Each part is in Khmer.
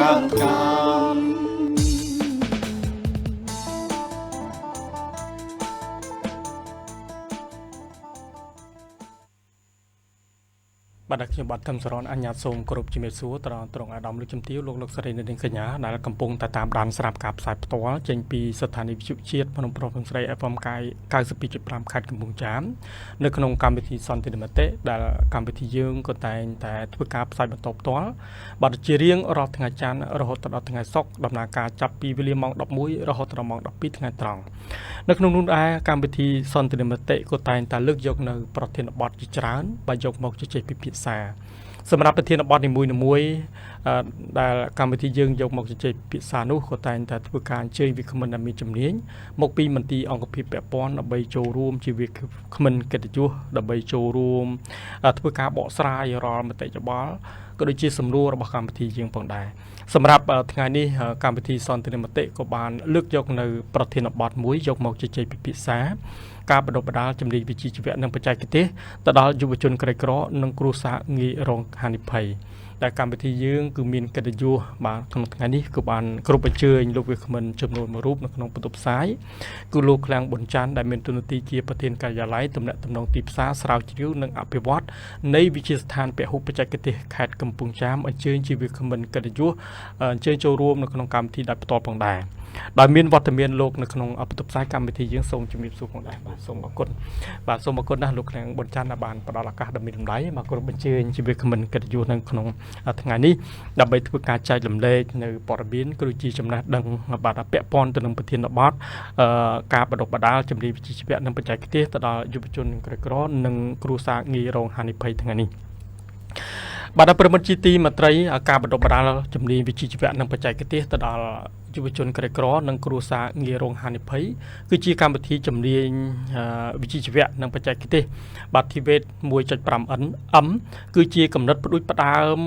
Kam បាទខ្ញុំបាទធំសរនអញ្ញាតសូមគោរពជំរាបសួរត្រង់អាដាមលោកជំទាវលោកស្រីនៅនឹងកញ្ញាដែលកំពុងតែតាមដានស្រាប់ការផ្សាយផ្ទាល់ចេញពីស្ថានីយវិទ្យុជាតិភ្នំប្រុសភ្នំស្រី FM 92.5 ខេត្តកំពង់ចាមនៅក្នុងកម្មវិធីសន្តិនិមតិដែលកម្មវិធីយើងក៏តែងតែធ្វើការផ្សាយបន្តផ្ទាល់បាទជារៀងរាល់ថ្ងៃច័ន្ទរហូតដល់ថ្ងៃសុក្រដំណើរការចាប់ពីវេលាម៉ោង 11 រហូតដល់ម៉ោង 12 ថ្ងៃត្រង់នៅក្នុងនោះដែរកម្មវិធីសន្តិនិមតិក៏តែងតែលើកយកនៅប្រធានបទជាច្រើនបាទយកមកជជែកពិភាក្សាសម្រាប់ប្រធានបទនីមួយៗដែលកម្មវិធីយើងយកមកជជែកពិភាក្សានោះក៏តែងតែធ្វើការអញ្ជើញវាគ្មិនដែលមានជំនាញមកពីមន្ទីរអង្គភាពពាក់ព័ន្ធដើម្បីចូលរួមជាវាគ្មិនកិត្តិយសដើម្បីចូលរួមធ្វើការបកស្រាយរាល់មតិយោបល់ក៏ដូចជាសំណួររបស់កម្មវិធីយើងផងដែរសម្រាប់ថ្ងៃនេះកម្មវិធីសន្តិនិមតិក៏បានលើកយកនៅប្រធានបទមួយយកមកជជែកពិភាក្សាការបណ្ដុះបណ្ដាលជំនាញវិជ្ជាជីវៈនិងបច្ចេកទេសទៅដល់យុវជនក្រីក្រនិងគ្រួសារងាយរងហានិភ័យដែលកម្មវិធីយើងគឺមានកិត្តិយសបាទក្នុងថ្ងៃនេះក៏បានគ្រប់អញ្ជើញលោកវាគ្មិនចំនួន1រូបនៅក្នុងបន្ទប់ផ្សាយគឺលោកឃ្លាំងប៊ុនច័ន្ទដែលមានតួនាទីជាប្រធានការិយាល័យទំនាក់ទំនងទីផ្សារស្រាវជ្រាវនិងអភិវឌ្ឍនៃវិទ្យាស្ថានពហុបច្ចេកទេសខេត្តកំពង់ចាមអញ្ជើញជាវាគ្មិនកិត្តិយសអញ្ជើញចូលរួមនៅក្នុងកម្មវិធីដោយផ្ទាល់ផងដែរដោយមានវត្តមានលោកនៅក្នុងបន្ទប់ផ្សាយកម្មវិធីយើងសូមជំរាបសួរផងដែរបាទសូមអរគុណបាទសូមអរគុណណាស់លោកឃ្លាំងប៊ុនច័ន្ទដែលបានផ្ដល់ឱកាសដ៏មានតម្លៃមកគ្រប់អញ្ជើញជាវាគ្មិនកិត្តិយសនៅក្នុងថ្ងៃនេះដើម្បីធ្វើការចែករំលែកនៅព័ត៌មានក៏ដូចជាចំណេះដឹងបាទពាក់ព័ន្ធទៅនឹងប្រធានបទការបណ្ដុះបណ្ដាលជំនាញវិជ្ជាជីវៈនិងបច្ចេកទេសទៅដល់យុវជនក្រីក្រនិងគ្រួសារងាយរងហានិភ័យថ្ងៃនេះបាទប្រមុខជាទីមន្ត្រីការបណ្ដុះបណ្ដាលជំនាញវិជ្ជាជីវៈនិងបច្ចេកទេសទៅដល់យុវជនក្រីក្រនិងគ្រួសារងាយរងហានិភ័យគឺជាកម្មវិធីជំនាញវិជ្ជាជីវៈនិងបច្ចេកទេសបាទ TVET 1.5M គឺជាកំណត់ផ្ដួចផ្ដើម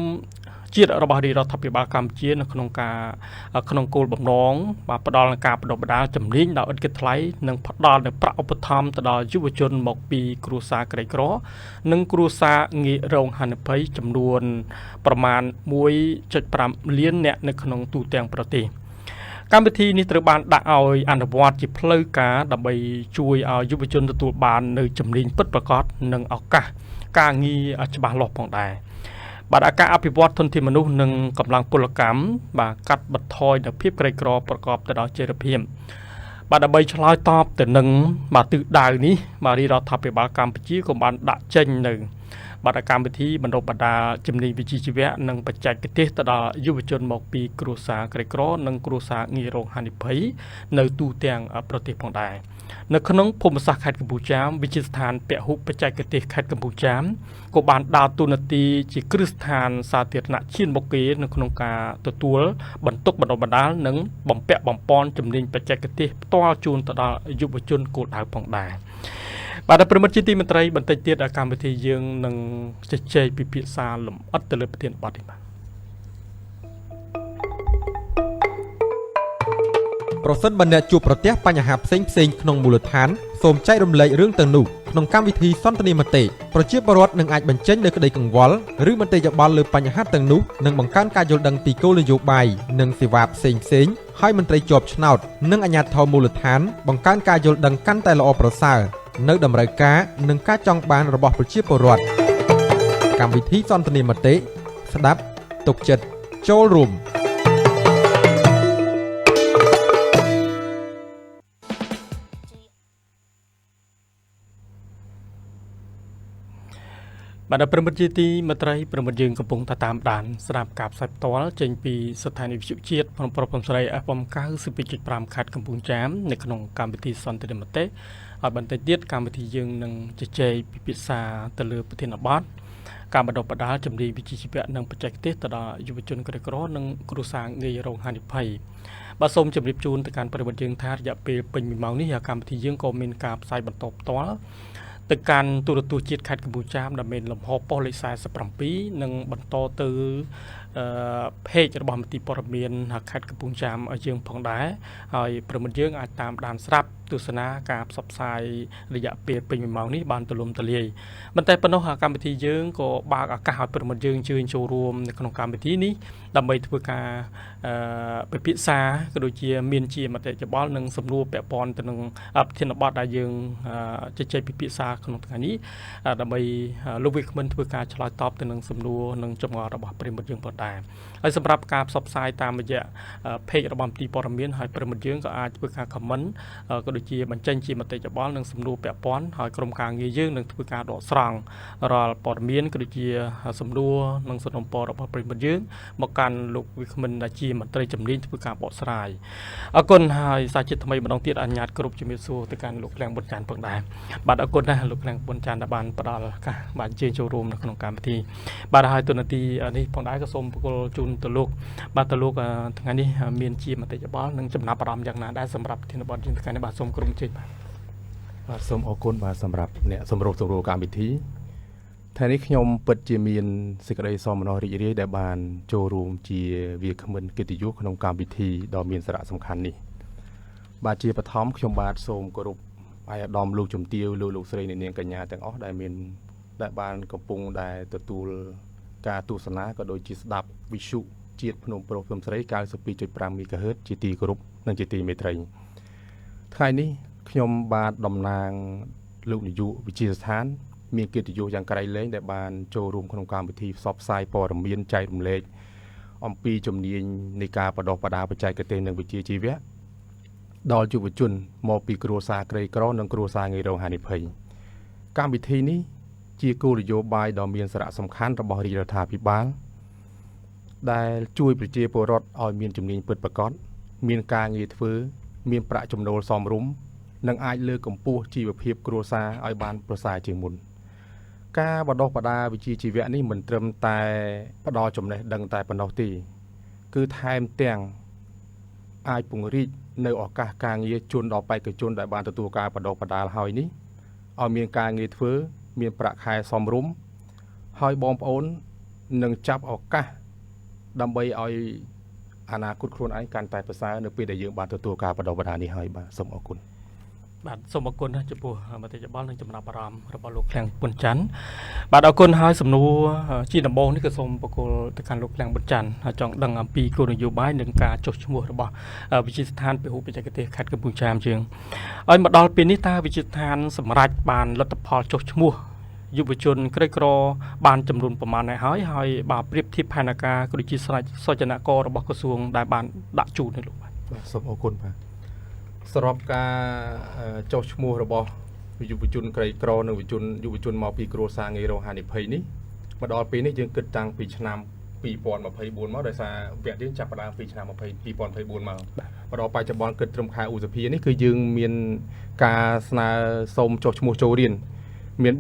ជាតិរបស់រដ្ឋាភិបាលកម្ពុជានៅក្នុងគោលបំណងបាទផ្ដល់ការបណ្ដុះបណ្ដាលជំនាញដោយឥតគិតថ្លៃនិងផ្ដល់នូវប្រាក់ឧបត្ថម្ភទៅដល់យុវជនមកពីគ្រួសារក្រីក្រនិងគ្រួសារងាយរងហានិភ័យចំនួនប្រមាណ 1.5 លានអ្នកនៅក្នុងទូទាំងប្រទេសកម្មវិធីនេះត្រូវបានដាក់ឲ្យអនុវត្តជាផ្លូវការដើម្បីជួយឲ្យយុវជនទទួលបាននូវជំនាញពិតប្រាកដនិងឱកាសការងារច្បាស់លាស់ផងដែរបាទការអភិវឌ្ឍធនធានមនុស្សនិងកម្លាំងពលកម្មបាទកាត់បន្ថយនូវភាពក្រីក្រប្រកបទៅដោយចីរភាពបាទដើម្បីឆ្លើយតបទៅនឹងបាទទិសដៅនេះបាទរដ្ឋាភិបាលកម្ពុជាក៏បានដាក់ចេញនៅបាទកម្មវិធីបណ្ដុះបណ្ដាលជំនាញវិជ្ជាជីវៈនិងបច្ចេកទេសទៅដល់យុវជនមកពីគ្រួសារក្រីក្រនិងគ្រួសារងាយរងហានិភ័យនៅទូទាំងប្រទេសផងដែរនៅក្នុងភូមិសាស្ត្រខេត្តកំពង់ចាមវិទ្យាស្ថានពហុបច្ចេកទេសខេត្តកំពង់ចាមក៏បានដើរតួនាទីជាគ្រឹះស្ថានសាធារណៈឈានមុខគេនៅក្នុងការទទួលបន្ទុកបណ្ដុះបណ្ដាលនិងបំពាក់បំពន់ជំនាញបច្ចេកទេសផ្ទាល់ជូនទៅដល់យុវជនគោលដៅផងដែរបាទប្រមុខជាទីមន្ត្រីបន្តិចទៀតកម្មវិធីយើងនឹងជជែកពិភាក្សាលម្អិតទៅលើប្រធានបទនេះបាទប្រសិនបើអ្នកជួបប្រទះបញ្ហាផ្សេងក្នុងមូលដ្ឋានសូមចែករំលែករឿងទាំងនោះក្នុងកម្មវិធីសន្ទនាមតិប្រជាពលរដ្ឋនឹងអាចបញ្ចេញនូវក្តីកង្វល់ឬមតិយោបល់លើបញ្ហាទាំងនោះនិងបង្កើនការយល់ដឹងពីគោលនយោបាយនិងសេវាផ្សេងហើយមន្ត្រីជាប់ឆ្នោតនិងអាជ្ញាធរមូលដ្ឋានបង្កើនការយល់ដឹងកាន់តែល្អប្រសើរនៅតម្រូវការនិងការចង់បានរបស់ប្រជាពលរដ្ឋកម្មវិធីសន្ទនាមតិស្ដាប់ទុកចិត្តចូលរួមបាទប្រមុខជាទីមន្ត្រីប្រមុខយើងកំពុងតាមដានស្ដាប់ការផ្សាយផ្ទាល់ចេញពីស្ថានីយវិទ្យុជាតិភ្នំប្រុសភ្នំស្រី FM 92.5 ខេត្តកំពង់ចាមនៅក្នុងកម្មវិធីសន្ទនាមតិឲ្យបន្តិចទៀតកម្មវិធីយើងនឹងជជែកពិភាក្សាទៅលើប្រធានបទការបណ្ដុះបណ្ដាលជំនាញវិជ្ជាជីវៈនិងបច្ចេកទេសទៅដល់យុវជនក្រីក្រនិងគ្រួសារងាយរងហានិភ័យបាទសូមជម្រាបជូនទៅកាន់ប្រិយមិត្តយើងថារយៈពេលពេញ1ម៉ោងនេះកម្មវិធីយើងក៏មានការផ្សាយបន្តផ្ទាល់ទៅកាន់ទូរទស្សន៍ជាតិខេត្តកំពង់ចាមដែលមានលំហប៉ុស្តិ៍លេខ47និងបន្តទៅpage របស់មន្ទីរព័ត៌មានខេត្តកំពង់ចាមឲ្យយើងផងដែរហើយប្រិយមិត្តយើងអាចតាមដានស្រាប់ ទស្សនាការផ្សព្វផ្សាយរយៈពេលពេញមួយម៉ោងនេះបានទូលំទូលាយប៉ុន្តែប៉ុណ្ណោះកម្មវិធីយើងក៏បើកឱកាសឲ្យប្រិមត្តយើងជឿចូលរួមនៅក្នុងកម្មវិធីនេះដើម្បីធ្វើការពិភាក្សាក៏ដូចជាមានជាមតិយោបល់និងសំណួរពាក់ព័ន្ធទៅនឹងប្រធានបទដែលយើងជជែកពិភាក្សាក្នុងថ្ងៃនេះដើម្បីលោកវិក្កាមធ្វើការឆ្លើយតបទៅនឹងសំណួរនិងចម្ងល់របស់ប្រិមត្តយើងផងដែរហើយសម្រាប់ការផ្សព្វផ្សាយតាមរយៈ page របស់មន្ទីរព័ត៌មានហើយប្រិមត្តយើងក៏អាចធ្វើការ comment ក៏ដូចជាបញ្ចេញជាមតិយោបល់និងសំណួរពាក់ព័ន្ធហើយក្រុមការងារយើងនឹងធ្វើការដកស្រង់រាល់ព័ត៌មានក៏ដូចជាសំណួរនិងសំណុំពររបស់ប្រិមត្តយើងមកកាន់លោកវិក្កាមដែលជាមន្ត្រីជំនាញធ្វើការបកស្រាយអរគុណហើយសាជាថ្មីម្ដងទៀតអញ្ញាតគ្រប់ជំរាបសួរទៅកាន់លោកក្លាំងប៊ុនចាន់ផងដែរបាទអរគុណណាស់លោកក្លាំងប៊ុនចាន់ដែលបានផ្ដល់ឱកាសបានអញ្ជើញចូលរួមនៅក្នុងកម្មវិធីបាទហើយទូនាទីនេះផងដែរក៏សូមបកគលជូនទៅលោកបាទទៅលោកថ្ងៃនេះមានជាមតិយោបល់និងចំណាប់អារម្មណ៍យ៉ាងណាដែរសម្រាប់ប្រធានបទយើងថ្ងៃនេះបាទសូមក្រុមជ័យបាទសូមអរគុណបាទសម្រាប់អ្នកសម្រុកសម្រួលកម្មវិធីថ្ងៃនេះខ្ញុំពិតជាមានសេចក្តីសោមនស្សរីករាយដែលបានចូលរួមជាវាគ្មិនកិត្តិយសក្នុងកម្មវិធីដ៏មានសារៈសំខាន់នេះបាទជាបឋមខ្ញុំបាទសូមគោរពអាយដាមលោកជំទាវលោកស្រីអ្នកនាងកញ្ញាទាំងអស់ដែលបានកំពុងដែលទទួលការទស្សនាក៏ដូចជាស្ដាប់វិទ្យុជាតិភ្នំប្រុសភ្នំស្រី 92.5 MHz ជាទីគោរពនិងជាទីមេត្រីថ្ងៃនេះខ្ញុំបាទតំណាងលោកនាយកវិទ្យាស្ថានមានកិត្តិយសយ៉ាងក្រៃលែងដែលបានចូលរួមក្នុងកម្មវិធីផ្សព្វផ្សាយព័ត៌មានចែករំលែកអំពីជំនាញនៃការបដិបត្តិបច្ចេកទេសនិងវិជ្ជាជីវៈដល់យុវជនមកពីគ្រួសារក្រីក្រនិងគ្រួសារងាយរងហានិភ័យកម្មវិធីនេះជាគោលនយោបាយដ៏មានសារៈសំខាន់របស់រាជរដ្ឋាភិបាលដែលជួយប្រជាពលរដ្ឋឲ្យមានជំនាញពិតប្រាកដមានការងារធ្វើមានប្រាក់ចំណូលសមរម្យនិងអាចលើកកម្ពស់ជីវភាពគ្រួសារឲ្យបានប្រសើរជាងមុនការបដិបត្តិវិជ្ជាជីវៈនេះមិនត្រឹមតែផ្ដល់ចំណេះដឹងតែប៉ុណ្ណោះទេគឺថែមទាំងអាចពង្រីកនៅឱកាសការងារជូនដល់បេក្ខជនដែលបានទទួលការបដិបត្តិហើយនេះឲ្យមានការងារធ្វើមានប្រាក់ខែសមរម្យហើយបងប្អូននឹងចាប់ឱកាសដើម្បីឲ្យអនាគតខ្លួនឯងកាន់តែប្រសើរនៅពេលដែលយើងបានទទួលការបដិបត្តិនេះហើយបាទសូមអរគុណបាទសូមអរគុណចំពោះមតិយោបល់និងចំណាប់អារម្មណ៍របស់លោកក្លាំងប៊ុនច័ន្ទបាទអរគុណហើយសំណួរជាដំបូងនេះក៏សូមបកគលទៅកាន់លោកក្លាំងប៊ុនច័ន្ទចង់ដឹងអំពីគោលនយោបាយនិងការចុះឈ្មោះរបស់វិទ្យាស្ថានពហុបច្ចេកទេសខេត្តកំពង់ចាមយើងឲ្យមកដល់ពេលនេះតើវិទ្យាស្ថានសម្រាប់បានលទ្ធផលចុះឈ្មោះយុវជនក្រីក្របានចំនួនប្រមាណហើយបាទប្រៀបធៀបផែនការក៏ដូចជាស្រេចសចនាកររបស់ក្រសួងដែលបានដាក់ជូននេះលោកបាទសូមអរគុណបាទសរុបការចុះឈ្មោះរបស់យុវជនក្រីក្រនិងយុវជនមកពីគ្រួសារងាយរងហានិភ័យនេះមកដល់ពេលនេះយើងគិតតាំងពីឆ្នាំ2024មកដោយសារវគ្គយើងចាប់ផ្ដើមពីឆ្នាំ2024មកដល់បច្ចុប្បន្នគិតត្រឹមខែឧសភានេះគឺយើងមានការស្នើសុំចុះឈ្មោះចូលរៀនមាន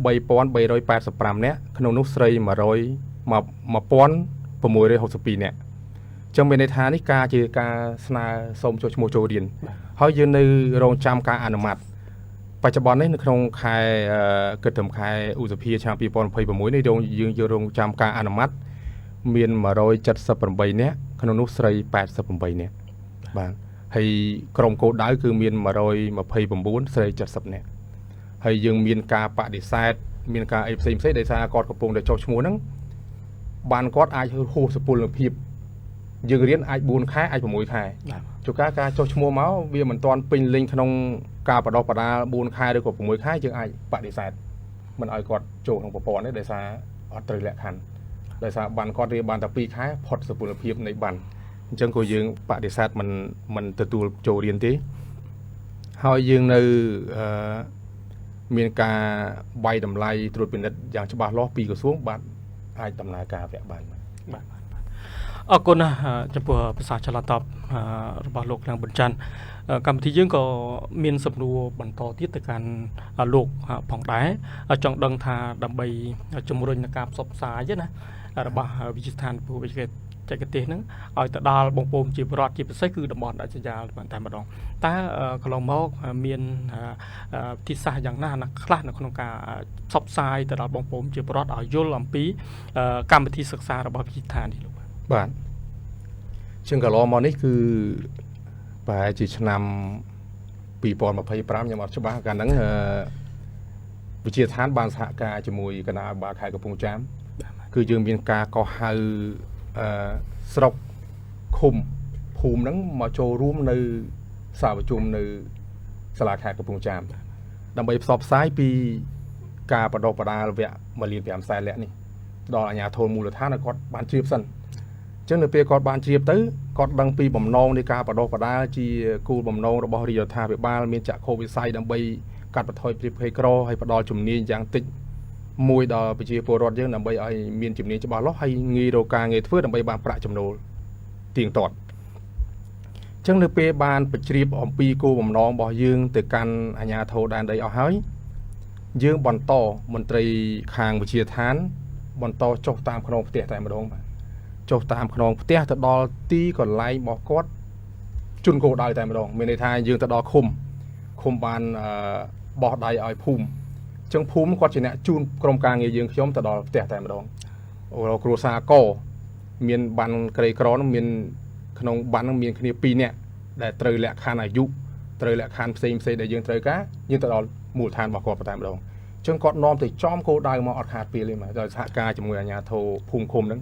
3385នាក់ក្នុងនោះស្រី1662នាក់ចឹងមានន័យថានេះជាការស្នើសុំចុះឈ្មោះចូលរៀនហើយយើងនៅរងចាំការអនុម័តបច្ចុប្បន្ននេះនៅក្នុងខែគិតត្រឹមខែឧសភាឆ្នាំ2026នេះយើងរងចាំការអនុម័តមាន178នាក់ក្នុងនោះស្រី88នាក់បាទហើយក្រុមគោលដៅគឺមាន129ស្រី70នាក់ហើយយើងមានការបដិសេធមានការអីផ្សេងដោយសារគាត់កំពុងតែចុះឈ្មោះហ្នឹងបានគាត់អាចហួសសុពលភាពយើងរៀនអាច4ខែអាច6ខែជួនកាលការចុះឈ្មោះមកវាមិនទាន់ពេញលេញក្នុងការបដិបត្តិ4ខែឬក៏6ខែយើងអាចបដិសេធមិនឲ្យគាត់ចូលក្នុងប្រព័ន្ធនេះដោយសារអត់ត្រូវលក្ខខណ្ឌដោយសារបានគាត់រៀនបានតែ2ខែផុតសុពលភាពនៃបានអញ្ចឹងក៏យើងបដិសេធមិនទទួលចូលរៀនទេហើយយើងនៅមានការវាយតម្លៃត្រួតពិនិត្យយ៉ាងច្បាស់លាស់ពីក្រសួងបាទអាចដំណើរការវគ្គបានបាទអរគុណណាស់ចំពោះប្រសាសន៍ឆ្លើយតបរបស់លោកក្លាំងប៊ុនច័ន្ទកម្មវិធីយើងក៏មានសំណួរបន្តទៀតទៅកាន់លោកផងដែរចង់ដឹងថាដើម្បីជំរុញនឹងការផ្សព្វផ្សាយណារបស់វិទ្យាស្ថានពហុបច្ចេកទេសហ្នឹងឲ្យទៅដល់បងប្អូនជាប្រវត្តិជាពិសេសគឺតំបន់ដាច់ស្រយាលតែម្ដងតើកន្លងមកមានវិធីសាស្ត្រយ៉ាងណាខ្លះនៅក្នុងការផ្សព្វផ្សាយទៅដល់បងប្អូនជាប្រវត្តិឲ្យយល់អំពីកម្មវិធីសិក្សារបស់វិទ្យាស្ថាននេះលោកបាទជាងកន្លងមកនេះគឺប្រហែលជាឆ្នាំ ពីពណ៌25ខ្ញុំអត់ច្បាស់កាលហ្នឹងវិជាឋានបានសហការជាមួយគណៈបាលខេត្តកំពង់ចាមគឺយើងមានការកោះហៅស្រុកឃុំភូមិហ្នឹងមកចូលរួមនៅសាលប្រជុំនៅសាលាខេត្តកំពង់ចាមដើម្បីផ្សព្វផ្សាយពីការបដិបដាលវគ្គ1.5 លាននេះដល់អាជ្ញាធរមូលដ្ឋានឲ្យគាត់បានជ្រាបសិនអញ្ចឹងនៅពេលគាត់បានជ្រាបទៅគាត់ដឹងពីបំណងនៃការបដិបដាលជាគោលបំណងរបស់រាជរដ្ឋាភិបាលមានចក្ខុវិស័យដើម្បីកាត់បន្ថយភាពភ័យក្រហើយផ្ដល់ជំនាញយ៉ាងតិចមួយដល់ប្រជាពលរដ្ឋយើងដើម្បីឲ្យមានជំនាញច្បាស់លាស់ហើយងាយរកការងារធ្វើដើម្បីបានប្រាក់ចំណូលទៀងទាត់អញ្ចឹងនៅពេលបានបញ្ជ្រាបអំពីគោលបំណងរបស់យើងទៅកាន់អាជ្ញាធរដែនដីអស់ហើយយើងបន្តមន្ត្រីខាងវិជាឋានបន្តចុះតាមខ្នងផ្ទះតែម្ដងបាទចុះតាមខ្នងផ្ទះទៅដល់ទីកន្លែងរបស់គាត់ជូនគោលដៅតែម្ដងមានន័យថាយើងទៅដល់ឃុំបានបោះដៃឲ្យភូមិអញ្ចឹងភូមិគាត់ជាអ្នកជូនក្រុមការងារយើងខ្ញុំទៅដល់ផ្ទះតែម្ដងគ្រួសារកមានបានក្រីក្រនោះមានក្នុងបាននឹងមានគ្នា2នាក់ដែលត្រូវលក្ខខណ្ឌអាយុត្រូវលក្ខខណ្ឌផ្សេងដែលយើងត្រូវការយើងទៅដល់មូលដ្ឋានរបស់គាត់តែម្ដងអញ្ចឹងគាត់នាំទៅចំគោលដៅមកអត់ខាតពេលទេមកដោយសហការជាមួយអាជ្ញាធរភូមិឃុំហ្នឹង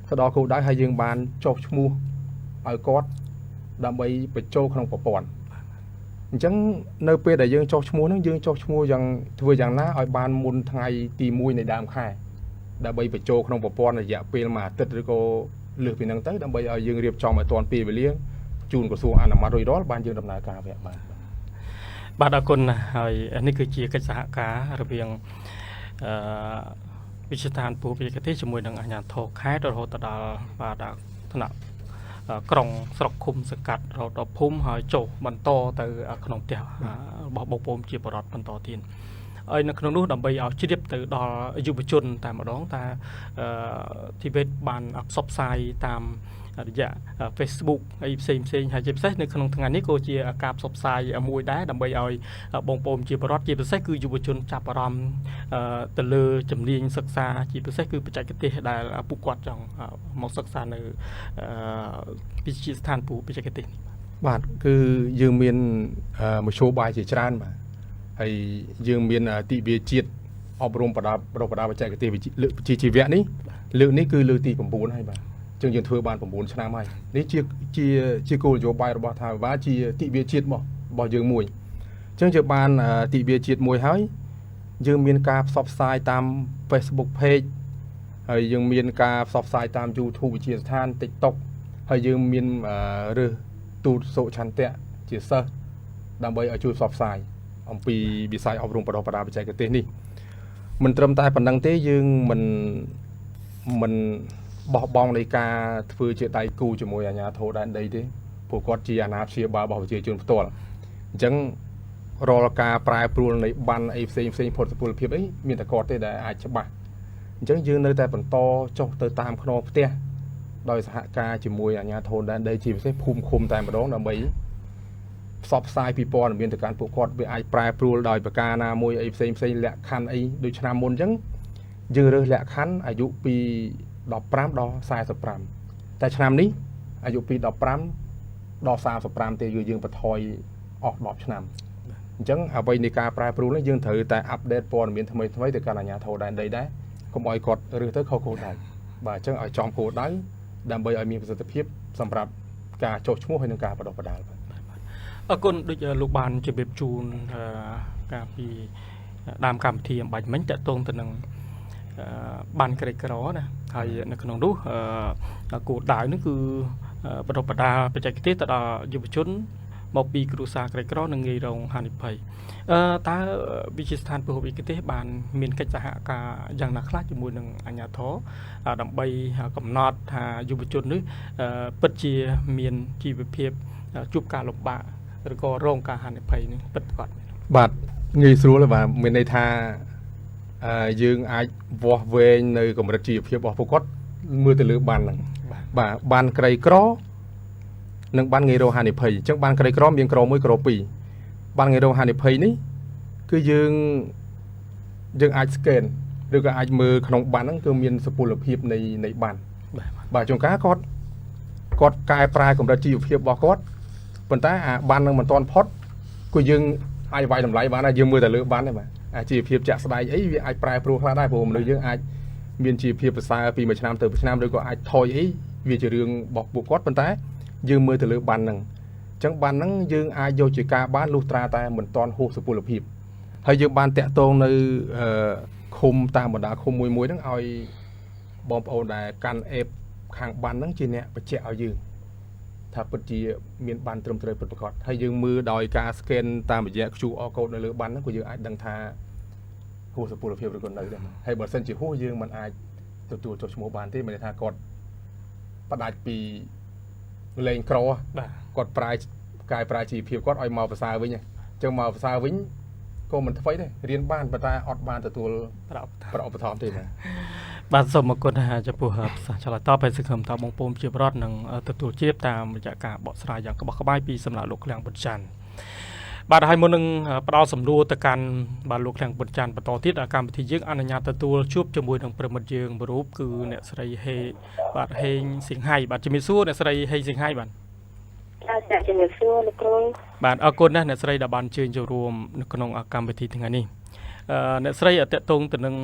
ទៅដល់គោលដៅហើយយើងបានចុះឈ្មោះឲ្យគាត់ដើម្បីបញ្ចូលក្នុងប្រព័ន្ធអញ្ចឹងនៅពេលដែលយើងចុះឈ្មោះហ្នឹងយើងចុះឈ្មោះយ៉ាងធ្វើយ៉ាងណាឲ្យបានមុនថ្ងៃទី1នៃដើមខែដើម្បីបញ្ចូលក្នុងប្រព័ន្ធរយៈពេលមួយអាទិត្យឬក៏លើសពីហ្នឹងទៅដើម្បីឲ្យយើងរៀបចំឲ្យទាន់ពេលវេលាជូនក្រសួងអនុម័តរួចរាល់បានយើងដំណើរការវគ្គបានបាទអរគុណហើយនេះគឺជាកិច្ចសហការរវាងវិជាឋានពូវិទ្យាទេសជាមួយនឹងអាជ្ញាធរខេត្តរហូតដល់បាទថ្នាក់ក្រុងស្រុកឃុំសង្កាត់រហូតដល់ភូមិហើយចុះបន្តទៅក្នុងផ្ទះរបស់បងប្អូនជាបរិវត្តបន្តទៀតហើយនៅក្នុងនោះដើម្បីឲ្យជ្រាបទៅដល់យុវជនតែម្ដងថាទីវេតបានផ្សព្វផ្សាយតាមរយៈ Facebook ហើយផ្សេងហើយជាពិសេសនៅក្នុងថ្ងៃនេះក៏ជាការផ្សព្វផ្សាយមួយដែរដើម្បីឲ្យបងប្អូនជាបរិវត្តជាពិសេសគឺយុវជនចាប់អារម្មណ៍ទៅលើជំនាញសិក្សាជាពិសេសគឺបច្ចេកទេសដែលពួកគាត់ចង់មកសិក្សានៅវិទ្យាស្ថានពូបច្ចេកទេសនេះបាទគឺយើងមានមធ្យោបាយជាច្រើនបាទហើយយើងមានទិវាជាតិអប់រំបដាបច្ចេកទេសវិជ្ជាជីវៈនេះលើកនេះគឺលើកទី9ហើយបាទយើងធ្វើបាន9ឆ្នាំហើយនេះជាគោលនយោបាយរបស់រដ្ឋាភិបាលជាទិវាជាតិរបស់យើងមួយអញ្ចឹងយើងបានទិវាជាតិមួយហើយយើងមានការផ្សព្វផ្សាយតាម Facebook Page ហើយយើងមានការផ្សព្វផ្សាយតាម YouTube វិទ្យាស្ថាន TikTok ហើយយើងមានរើសទូតសុឆន្ទៈជាសិស្សដើម្បីឲ្យជួយផ្សព្វផ្សាយអំពីវិស័យអប់រំបណ្ដុះបណ្ដាលបច្ចេកទេសនេះមិនត្រឹមតែប៉ុណ្្នឹងទេយើងមិនបោះបង់នៃការធ្វើជាដៃគូជាមួយអាជ្ញាធរដែនដីទេពួកគាត់ជាអាណាព្យាបាលរបស់ប្រជាជនផ្ទាល់អញ្ចឹងរាល់ការប្រែប្រួលនៃបានអីផ្សេងផុតសុពលភាពអីមានតែគាត់ទេដែលអាចច្បាស់អញ្ចឹងយើងនៅតែបន្តចុះទៅតាមខ្នងផ្ទះដោយសហការជាមួយអាជ្ញាធរដែនដីជាពិសេសភូមិឃុំតែម្ដងដើម្បីផ្សព្វផ្សាយពីព័ត៌មានទៅកាន់ពួកគាត់វាអាចប្រែប្រួលដោយប្រការណាមួយអីផ្សេងលក្ខខណ្ឌអីដូចឆ្នាំមុនអញ្ចឹងយើងរើសលក្ខខណ្ឌអាយុពី15ដល់45តែឆ្នាំនេះអាយុពី15ដល់35ទេយើងបន្ថយអស់10ឆ្នាំអញ្ចឹងអ្វីនៃការប្រែប្រួលនេះយើងត្រូវតែអាប់ដេតព័ត៌មានថ្មីទៅកាន់អាជ្ញាធរដែនដីដែរកុំឲ្យគាត់រើសទៅខុសគោលដៅបាទអញ្ចឹងឲ្យចំគោលដៅដើម្បីឲ្យមានប្រសិទ្ធភាពសម្រាប់ការចុះឈ្មោះហើយនឹងការបដិបដាលបាទអរគុណដូចលោកបានជម្រាបជូនការពីដើមកម្មវិធីអំបញ្ញមិញតកតងទៅនឹងបានក្រីក្រណាហើយនៅក្នុងនោះគោលដៅនេះគឺបណ្ដុះបណ្ដាលបច្ចេកទេសទៅដល់យុវជនមកពីគ្រួសារក្រីក្រនិងងាយរងហានិភ័យតើវិទ្យាស្ថានពហុវិទ្យាទេសបានមានកិច្ចសហការយ៉ាងណាខ្លះជាមួយនឹងអាជ្ញាធរដើម្បីកំណត់ថាយុវជននេះពិតជាមានជីវភាពជួបការលំបាកឬក៏រងការហានិភ័យនេះពិតប្រាកដបាទងាយស្រួលបាទមានន័យថាយើងអាចវាស់វែងនៅកម្រិតជីវភាពរបស់ពួកគាត់មើលទៅលើបានហ្នឹងបាទបានក្រីក្រនិងបានងាយរងហានិភ័យអញ្ចឹងបានក្រីក្រមានក្រ1ក្រ2បានងាយរងហានិភ័យនេះគឺយើងអាច scan ឬក៏អាចមើលក្នុងបានហ្នឹងគឺមានសុពលភាពនៃបានបាទជួនកាលគាត់កែប្រែកម្រិតជីវភាពរបស់គាត់ប៉ុន្តែអាបាននឹងមិនទាន់ផុត của dương ai vay làm lại bán ai dương mưa tại lứa bán này mà chỉ phiệp chặt sài ấy vì ai prai pro khá đại bộ mình dương ai miền chỉ phiệp xa vì mấy năm từ năm rồi có ai thôi ấy vì chỉ riêng bọc bộ cốt bên tay dương mưa tại lứa bán nằng chẳng bán nắng dương ai vô chỉ ca bán lutra ta mình toàn hô sụp lập hiệp hay dương bán tẹt tôn nơi khum ta mà đã khum mùi nắng ai bom ồn đại can ép hàng bán nắng chỉ nè phải chẹo dươngถ้าปัจจัยมีบันตรมตรประกอบให้ยืมมือดอยการสแกนตามแบบนี้ชูออโกดในเรือบันนั่นก็ยืมไอ้ดังท่าหูสปูรเพียบคนเลยให้บทเส้นจีหูยืมมันไอ้ตัวจมูกบานที่มันท่ากดประดาปีเลงครอกดปลายกายปลายจีเพียบกดอ้อยมาภาษาวิ่งจังมาภาษาวิ่งก็มันไฟได้เรียนบ้านประตาอดบ้านตัวประอบทอมที่ไหนบ้านสมกุลจะปูหับฉลาดต่อไปสึกคำตอบมงปมเชียบรอดหนึ่งตัวเชียบตามบรรยากาศเบาสลายอย่างกระบอกกระบายปีสำหรับลูกแรงบนจันบ้านไทยมนึงปลาสำรวจตะการบ้านลูกแรงบนจันประตอทิศอาการปฏิยึกอนัญญาตัวชุบจมูกทางประมดยืงบรูปคือเนี่ยสไลเฮบ้านเฮงสิงไฮบ้านจิมิซูเนี่ยสไลเฮสิงไฮบ้านจะมีสู้ลูกน้องบ้านอากุลนะเนี่ยสไลดับบ้านเชิญจะรวมนกนงอาการปฏิทินนี้เนี่ยสไลเตะตรงตัวหนึ่ง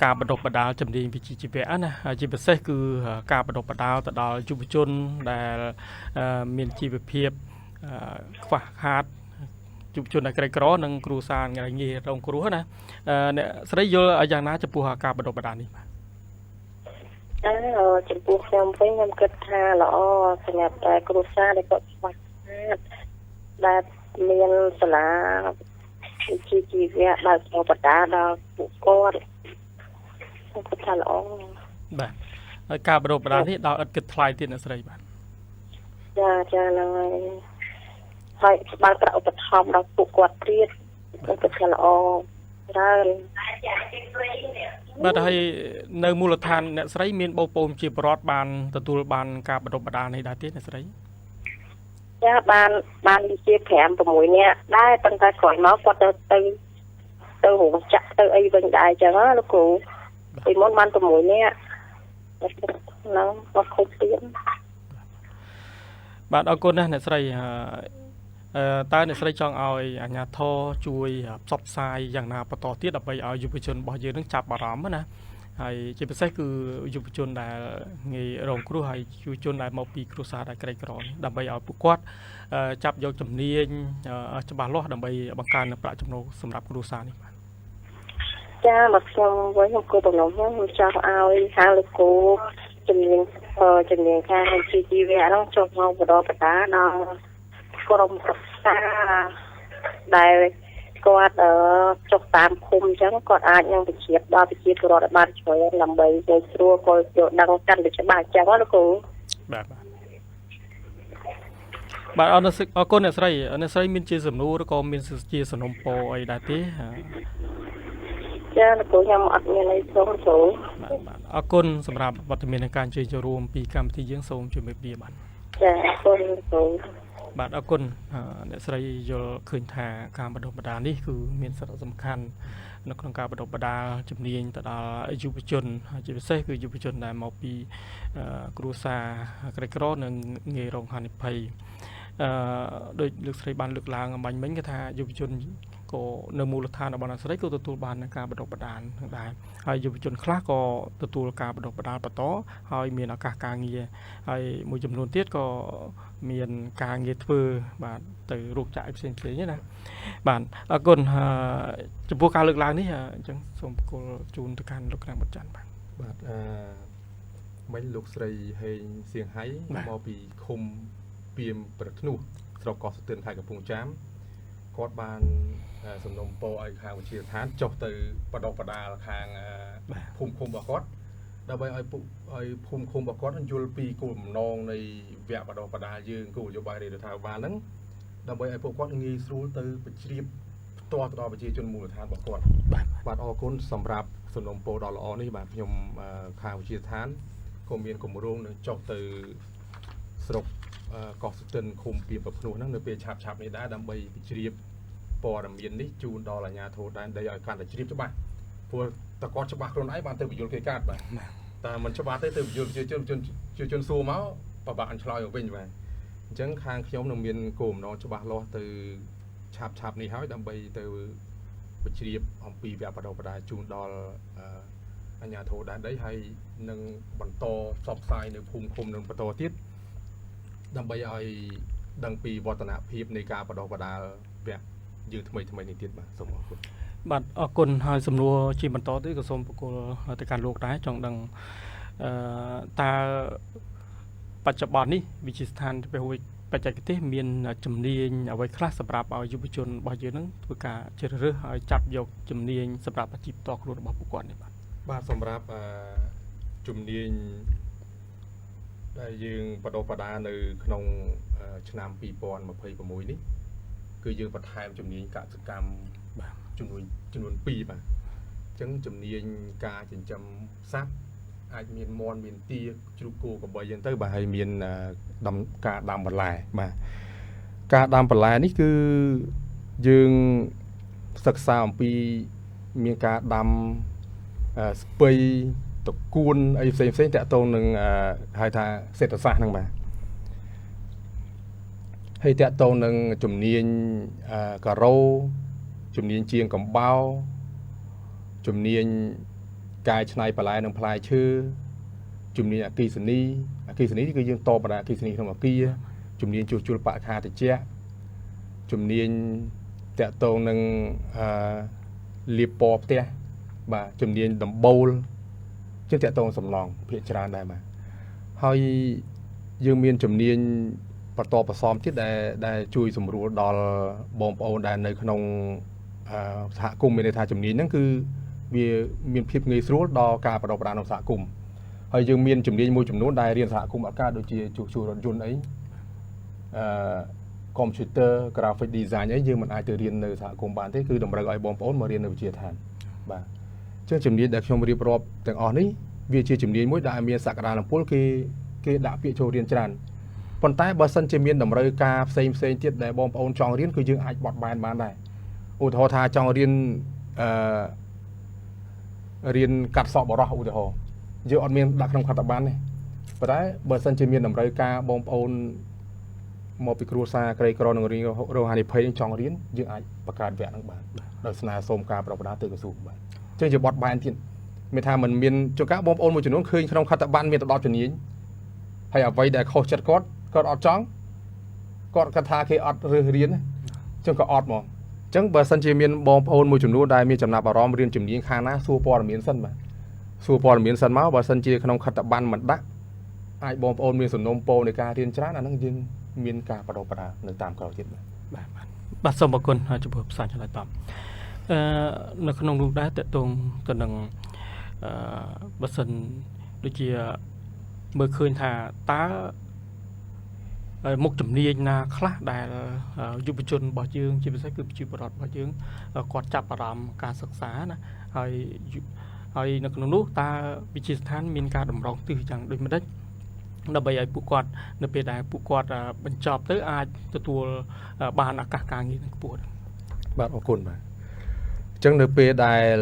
การประดบประดาจำดีวิจิจิเวะนะจิเปเซคือการประดบประดาแต่ดาวจุบจนแต่มีจีบเพียบฝากฮาร์ดจุบจนในกระกร้อนังครูซานอะไรเงี้ยตรงครูนะเนี่ยสไลโยอย่างน่าจะปูหาการประดบประดานี่จะปูยำเฟ้ยยำกระทาหรอสำหรับครูซาได้ก็ฝากฮาร์ดได้เรียนสลาวิจิเวะดาวจงประดาดาวปุกก้อนก็ทะเลาะบ้านการประดบประดาที่ดาวอัดกึศทลายที่นั่นสไลบ้านจะเลยให้บ้านประอุปธรรมเราปลูกกวาดเรียดมันก็ทะเลาะได้บ้านให้ในมูลฐานเนี่ยสไลมีนโบโปมจีบรอดบ้านตัวบ้านการประดบประดาในดาที่นั่นสไลบ้านดีเจแผนประมวยเนี่ยได้ตั้งแต่ก่อนเนาะก็ตัวหูจักตัวไอ้บางได้จังนะลูกกูไปมดมันประมวยเนี่ยแล้วก็คุยเตี้ยบ้านอากุลนะเนี่ยสไลตาเนี่ยสไลจองเอาอันยาท่อช่วยซับไซอย่างนาประตอที่ดับไปเอายุบชนบ่อเยอะนึกจับบารามนะไอ้จีเป็นไซคือยุบชนได้เงี้ยรองครูให้ยุบชนได้มาปีครูซาได้ไกลกรอนดับไปเอาปุกวัดจับยกจำเนียนจะบาล้อดับไปบางการประจำโนสำหรับครูซานี่จ้ามาส่งไว้ของกูบอกน้องว่าจะเอาทางลูกกูจำเนียนทางจีเวะต้องจบมาบุตรประดาเนาะกรมศึกษาได้ก็จบตามคุมจังก็อาจยังไปเชียบดาวไปเชียบรอดบ้านช่วยลำใบในครัวก็โยดังกันเดี๋ยวจะบาดจังว่าลูกกูบ้านเอาเนื้อเอาก้นเนี่ยใส่เอาเนื้อใส่มินจีสมนูแล้วก็มินจีสนมโปไอ้ดาตีจ้าลูกกูยังอัดเงินในช่องสูงเอาก้นสำหรับวัฒนธรรมการช่วยจะรวมปีกรรมที่ยังทรงช่วยไม่เบี้ยบันจ้าก้นสูงบ้านอากุลเนี่ยสไลโยคืนทาการประดบประดานี่คือมีสาระสำคัญในการประดบประดาจำเนียงแต่ละยุบชนจะเป็นเซ่คือยุบชนในมาปีกรุษากระกรอหนึ่งเงยรงหันภัยโดยลึกสไลบ้านลึกลางมันเหมือนกับทายุบชนก็ในมูลฐานบ้านสไลก็ตัวบ้านในการประดบประดาทั้งได้ให้ยุบชนคลาก็ตัวการประดบประดาประต่อให้มีอากาศกลางเงียให้มวยจำนวนเตี้ยก็มีการเงียบบ้านtừ ruột chạy xuyên xuyên như này bạn còn chụp vô cao lực lang ní chẳng xong cô chun từ can lực lang một trận bạn mấy lục sợi hay xiềng háy mò bị khum piêm bật nụ sau có sự tiền thayกับvùng chám có banสมนมโปไอ้ข้างวิชีฐานจบtừประดประดาข้างภูมิคุมบกอดดับไปไอ้ภูมิคุมบกอดนั่นยูลปีกลุ่มนองในแวะประดประดายืนกูอยู่ใบเดือดทางบ้านนั้นดับไปไอ้พวกก้อนงี้สู้ตือไปเชียบตัวต่อไปเชียจนมูลฐานบกอดบาดออคุณสำหรับสมนมโปดอลอนี่บาดพยมข้างวิชีฐานกรมเรียนกรมรุ่งจบtừสรุปกอสุดคุมเปลี่ยนแบบนูนั่งในเปลี่ยนฉับในด้านดับไปเชียบปอดำเย็นนี่จูนดอลญาโทได้ได้เอาการแต่ชีพจะบ้าพวกตะกอนจะบ้าคนไหนบ้านเติมไปโยนเกล้าไปแต่มันจะบ้าเติมไปโยนจนซูม้าปะบ้านชลอยออกเป็นไปจังคางขยมหนุ่มเมียนกลุ่มน้องจะบ้าล้อตือช ឆាប់នេះហើយដើម្បីទៅបញ្ជ្រាបអំពីវគ្គបណ្ដុះបណ្ដាលជូនដល់អាជ្ញាធរដែនដីហើយនឹងបន្តផ្សព្វផ្សាយនៅភូមិឃុំនឹងបន្តទៀតដើម្បីឲ្យដឹងពីវឌ្ឍនភាពនៃការបណ្ដុះបណ្ដាលវគ្គយើងថ្មីនេះទៀតបាទសូមអរគុណបាទអរគុណហើយសំណួរជាបន្តទៀតក៏សូមបកគលទៅកាន់លោកដែរចង់ដឹងតើបច្ចុប្បន្ននេះវិទ្យាស្ថានពហុបច្ចេកទេសមានជំនាញអ្វីខ្លះសម្រាប់ឲ្យយុវជនរបស់យើងនឹងធ្វើការជ្រើសរើសឲ្យចាប់យកជំនាញសម្រាប់អាជីពតខ្លួនរបស់ពួកគាត់នេះបាទសម្រាប់ជំនាញដែលយើងបណ្ដុះបណ្ដាលនៅក្នុងឆ្នាំ2026នេះគឺយើងបន្ថែមជំនាញកសិកម្មបាទចំនួន2បាទអញ្ចឹងជំនាញការចិញ្ចឹមសត្វអាចមានមាន់មានទាជ្រូកគោក្របីអញ្ចឹងទៅបាទហើយមានការដាំបន្លែបាទការដាំបន្លែនេះគឺយើងសិក្សាអំពីមានការដាំស្ពៃតកួនអីផ្សេងតាក់ទងនឹងហៅថាសេដ្ឋសាស្ត្រហ្នឹងបាទហើយតាក់ទងនឹងជំនាញការ៉ូជំនាញជាងកំបោរជំនាញកាយឆ្នៃបន្លែនិងផ្លែឈើជំនាញអគ្គិសនីគឺយើងតបបណ្ដាអគ្គិសនីក្នុងអគារជំនាញជួសជុលបរិក្ខារត្រជាក់ជំនាញតាក់ទងនឹងលាបពណ៌ផ្ទះបាទជំនាញដំបូលជាតាក់ទងសំឡងភាគច្រើនដែរបាទហើយយើងមានជំនាញបន្តបន្សំទៀតដែលជួយសម្រួលដល់បងប្អូនដែលនៅក្នុងសហគមន៍មានន័យថាជំនាញហ្នឹងគឺវាមានភាពងាយស្រួលដល់ការបណ្ដុះបណ្ដាលក្នុងសហគមន៍ហើយយើងមានជំនាញមួយចំនួនដែលរៀនសហគមន៍អត់កើតដូចជាជួសជុលរថយន្តអីcomputer graphic design អីយើងមិនអាចទៅរៀននៅសហគមន៍បានទេគឺតម្រូវឲ្យបងប្អូនមករៀននៅវិទ្យាស្ថានបាទអញ្ចឹងជំនាញដែលខ្ញុំរៀបរាប់ទាំងអស់នេះវាជាជំនាញមួយដែលមានសក្តានុពលគេដាក់ពាក្យចូលរៀនច្រើនប៉ុន្តែបើសិនជាមានតម្រូវការផ្សេងទៀតដែលបងប្អូនចង់រៀនគឺយើងអាចបត់បែនបានដែរឧទាហរណ៍ថាចង់រៀនរៀនកាត់សក់បរោះឧទាហរណ៍យើងអត់មានដាក់ក្នុងខត្តប័ណ្ណទេប៉ុន្តែបើសិនជាមានតម្រូវការបងប្អូនមកពីគ្រួសារក្រីក្រនឹងរៀនរោហានិភ័យចង់រៀនយើងអាចបង្កើតវគ្គហ្នឹងបានដោយស្នើសុំការប្រកាសទៅក្រសួងបាទអញ្ចឹងជាបត់បែនទៀតមានថាมันមានចង្ការបងប្អូនមួយចំនួនឃើញក្នុងខត្តប័ណ្ណមានទៅ10ជំនាញហើយអ្វីដែលខុសចិត្តគាត់អត់ចង់គាត់គិតថាគេអត់រើសរៀនអញ្ចឹងក៏អត់ហ្មងអញ្ចឹងបើសិនជាមានបងប្អូនមួយចំនួនដែលមានចំណាប់អារម្មណ៍រៀនជំនាញខាងណាសួរព័ត៌មានសិនបាទសួរព័ត៌មានសិនមកបើសិនជាក្នុងខត្តប័ណ្ណមិនដាក់អាចបងប្អូនមានសំណុំពរនៃការរៀនច្រើនអាហ្នឹងយើងមានការបដិបត្តិនៅតាមក្រោយទៀតបាទសូមអរគុណចំពោះផ្សាយឆ្លើយតបនៅក្នុងនោះដែរតកតងទៅនឹងបើសិនដូចជាមើលឃើញថាតើមុខជំនាញណាខ្លះដែលយុវជនរបស់យើងជាពិសេសគឺប្រជាពលរដ្ឋរបស់យើងគាត់ចាប់អារម្មណ៍ការសិក្សាណាហើយនៅក្នុងនោះតើវិទ្យាស្ថានមានការតម្រង់ទិសយ៉ាងដូចម្ដេចដើម្បីឲ្យពួកគាត់នៅពេលដែលពួកគាត់បញ្ចប់ទៅអាចទទួលបានឱកាសការងារខ្ពស់បាទអរគុណបាទអញ្ចឹងនៅពេលដែល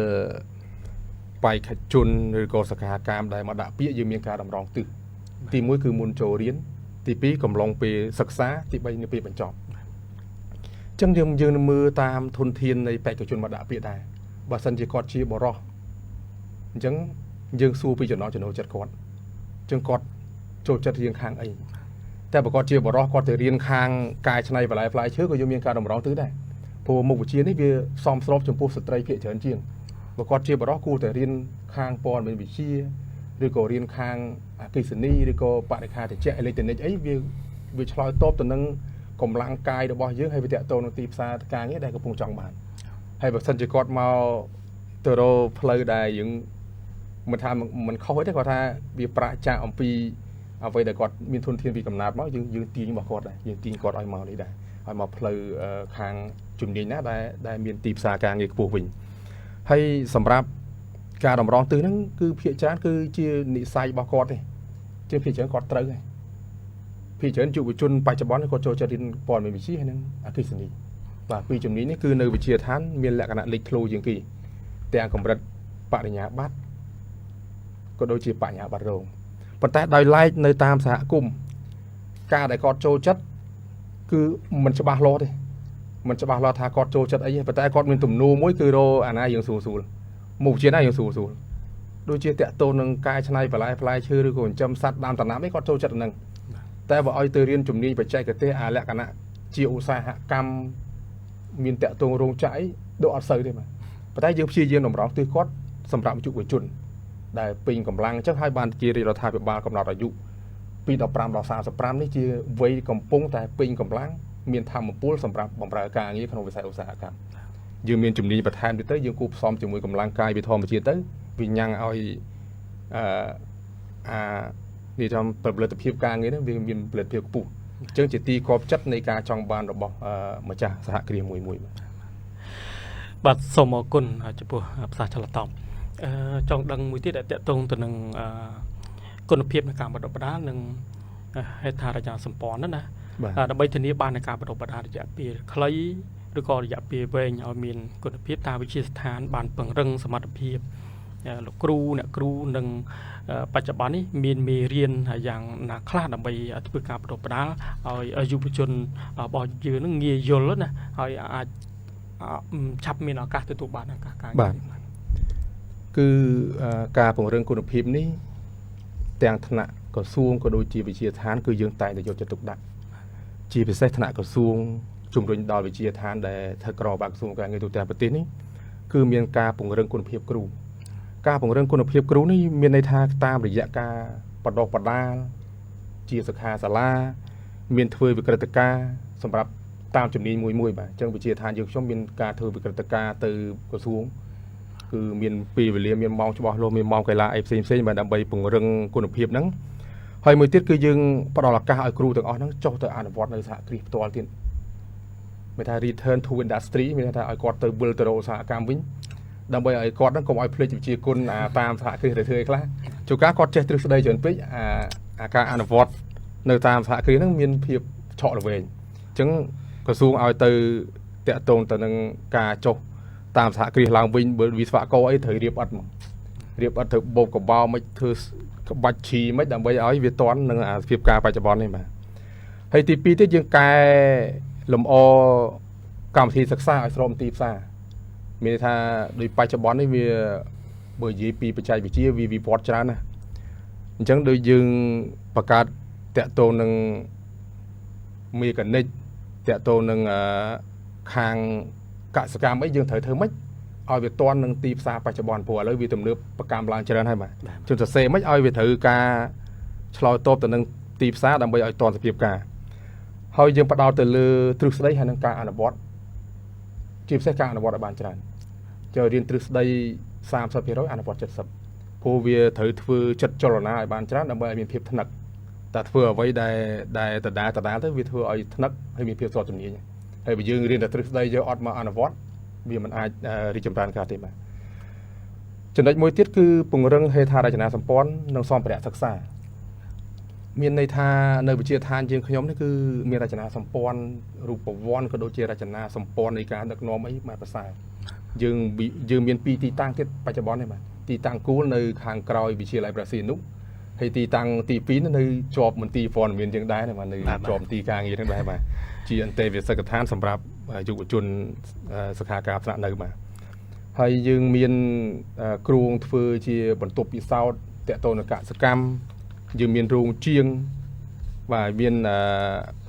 បេក្ខជនឬក៏សកម្មកម្មដែលមកដាក់ពាក្យយើងមានការតម្រង់ទិសទី1គឺមុនចូលរៀនទី2កំឡុងពេលសិក្សាទី3នៅពេលបញ្ចប់អញ្ចឹងយើងមើលតាមធនធាននៃបេក្ខជនមកដាក់ពាក្យដែរបើសិនជាគាត់ជាបរិសុទ្ធអញ្ចឹងយើងសួរពីចំណូលចិត្តគាត់អញ្ចឹងគាត់ចូលចិត្តរៀនខាងអីតែបើគាត់ជាបរិសុទ្ធគាត់ទៅរៀនខាងកាយឆ្នៃបន្លែផ្លែឈើក៏យើងមានការតម្រង់ទិសដែរព្រោះមុខវិជ្ជានេះវាសមស្របចំពោះស្ត្រីភាគច្រើនជាងបើគាត់ជាបរិសុទ្ធគួរតែរៀនខាងព័ត៌មានវិទ្យាឬក៏រៀនខាងអគ្គិសនីឬក៏បរិក្ខារត្រជាក់អេឡិចត្រូនិកអីវាឆ្លើយតបទៅនឹងកម្លាំងកាយរបស់យើងហើយវាតកតទៅនឹងទីផ្សារការងារដែលកំពុងចង់បានហើយបើសិនជាគាត់មកទៅរកផ្លូវដែលយើងមិនថាមិនខុសទេគាត់ថាវាប្រាក់ចាក់អំពីអ្វីដែលគាត់មានធនធានពីកំណើតមកយើងទាញរបស់គាត់ដែរយើងទាញគាត់ឲ្យមកនេះដែរឲ្យមកផ្លូវខាងជំនាញណាដែលមានទីផ្សារការងារខ្ពស់វិញហើយសម្រាប់ការតម្រង់ទិសហ្នឹងគឺភាគច្រើនគឺជានិស្ស័យរបស់គាត់ទេជាភាគច្រើនគាត់ត្រូវហើយភាគច្រើនយុវជនបច្ចុប្បន្នគាត់ចូលចិត្តរៀនព័ត៌មានវិទ្យាហើយនឹងអគ្គិសនីបាទពីជំនាញនេះគឺនៅវិទ្យាឋានមានលក្ខណៈលេចធ្លោជាងគេទាំងកម្រិតបរិញ្ញាបត្រក៏ដូចជាបញ្ញាបត្ររងប៉ុន្តែដោយឡែកនៅតាមសហគមន៍ការដែលគាត់ចូលចិត្តគឺមិនច្បាស់លាស់ទេ มันจะบาลาทากอดโจจัดไอ้ปัตตากอดมันตุ่มนูมุ้ยคือโรอันนั้นยังสูงหมู่เชียนได้ยังสูงโดยเฉพาะตัวหนึ่งกายชนายปลายชื่อหรือคนจำสัตว์ดามตะน้ำไม่กอดโจจัดหนึ่งแต่ว่าอ้อยตัวเรียนจุ่มนี้ไปใจกับเตะอาแลกันนะเจียวอุตสาหกรรมมีแต่ตัวโรงใจโดดเสือได้ไหมปัตตายังชี้ยืนหนุ่มร้องตีกอดสำหรับจุกจุนได้ปีนกำลังจักให้บานจีรีเราทายแบบบาลกำลังอายุปีต่อปรามเรา30 นี่จีไว้กำปงแต่ปีนกำลังมีทำมาปูสำหรับบำราการนี้ขนมวิสัยอุตสาหกรรมยืมมีจุ่มนี้ประธานไปเตยยืมกูซ้อมจุ่มมือกำลังกายไปทอมไปเชียเตยวิญญาณเอานี่ทำเปิดเผยตะเพียบการนี้นะวิญเปิดเผยปูจึงจะตีกอบจัดในการจองบานระบบมาจากสหกรณ์มวยบัดสมอกุลจะปูภาษาฉลาดตอมจองดังมวยที่ได้เตะตรงตัวหนึ่งคุณภาพในการบรรดาหนึ่งให้ทารยาสมปอนนั่นนะดับเบิลทีนี้บ้านในการบรรดาระยะปีคล้ายหรือก็ระยะปีเวงเอามีนคุณภาพตาวิชิสถานบ้านเปิงรังสมรรถภาพครูเนี่ยครูหนึ่งปัจจุบันนี้มีเรียนอย่างนักคลาดดับเบิลที่เป็นการบรรดาเอาอายุจนบ่อยยืนนั่งเงียยนแล้วนะเอาชับมีนอากาศตัวบ้านอากาศบ้านคือการของเรื่องคุณภาพนี้แต่งธนะก็สูงก็โดยจีวิเชียทานคือยังไต่ในโยจะตกดักจีพิเศษธนะก็สูงจุ่มโดยดาววิเชียทานแต่ถ้ากรอบางสูงการเงินตัวแต่ประเทศนี้คือมีการของเรื่องคุณภาพครูการของเรื่องคุณภาพครูนี่มีในทางตามระยะการปดดอกปดาจีสขาสารามีเทวิกรตกาสำหรับตามจุดนี้มวยๆไปจังวิเชียทานยังช่วงมีการเทวิกรตกาตือกระสูงคือมีปีเวลีมีมองฉบับโลมีมองไกลาไอเซนมาดับใบปุ่งเรื่องคุณภาพนั้นหอยมือติดคือยังปลอกกาไอครูต่างนั้นเจ้าตัวอ่านวอดในสหกรณ์ตัวที่ไม่ได้ return to industry ไม่ได้ไอกอดตัวบุลตัวอุตสาหกรรมวิ่งดับใบไอกอดนั้นก็ไอเพลย์จิตกุลตามสหกรณ์เถื่อนคลาจุกากอดเจตรึกได้จนปีการอ่านวอดในตามสหกรณ์นั้นมีเพียบเฉาะเลยจึงกระทรวงเอาตัวเตะตรงตัวนึงกาโจตามสหกรณ์ลางวิ่งบริวิศวกรไอเถื่อนเรียบอัดเถื่อนโบกกับเบาไม่เถื่อนบัญชีไม่ดังใบอ้อยวิตอนนึงเพียบกาปัจจุบันนี่มาให้ตีปีที่ยังกายลมอกรรมทีศึกษาไอสโลมตีซ่ามีท่าโดยปัจจุบันนี่มีเบอร์ยีปีปัจจัยวิจิวีพอร์ตจ้านะจังโดยยังประกาศเตะโตนึงมีกันนิดเตะโตนึงคางกะสกรรมไม่ยังเถอะไม่เอาไปตอนหนึ่งตีซาปัจจุบันผัวแล้ววิตมเนื้อประการบางเจริญให้มาจนจะเซไม่เอาไปถือกาชลอยโตแต่หนึ่งตีซาดำไปเอาตอนสเปียบกาเขายังประดาวแต่เลือทรุสได้ให้นังการอนุบอสจีบเสกาอนุบอสบางเจริญเจอเรียนทรุสได้30%อนุบอส70ผู้เวียถือถือจัดจรณาบางเจริญดำไปมีเพียบถนัดแต่เพื่อไว้ได้แต่ได้แต่วิธีเอาถนัดให้มีเพียบสอดจำนี้ให้ไปยืนเรียนแต่ทรุสได้เยอะอดมาอนุบอสvì mình ai đi chậm rãi cả thì mà trận đánh mối tiết cứ bùng rừng hay tha đại chấn sắm pon nông xóm bẹt sắc sả miền này tha nơi bị chia than riêng nhóm đấy cứ miền đại chấn sắm pon rụp vòn có đôi chia đại chấn sắm pon này cả được nó mấy mà phải xài dừng miền pi tì tăng tiết bạch bón này mà tì tăng cú nơi hàng còi bị chia lại Brazil nút hay tì tăng tì phí nơi chọp mình tì phòn miền riêng đáy này mà nơi chọp tì càng gìทั้งđáy mà chỉ anh tê về sắc than sắm rạpจุกจุนสขาการสนับมาให้ยังมีกรุงฟื้นที่บรรทุกปีเศร้าเตะโตนกะสกรรมยังมีโรงเชียงว่ามี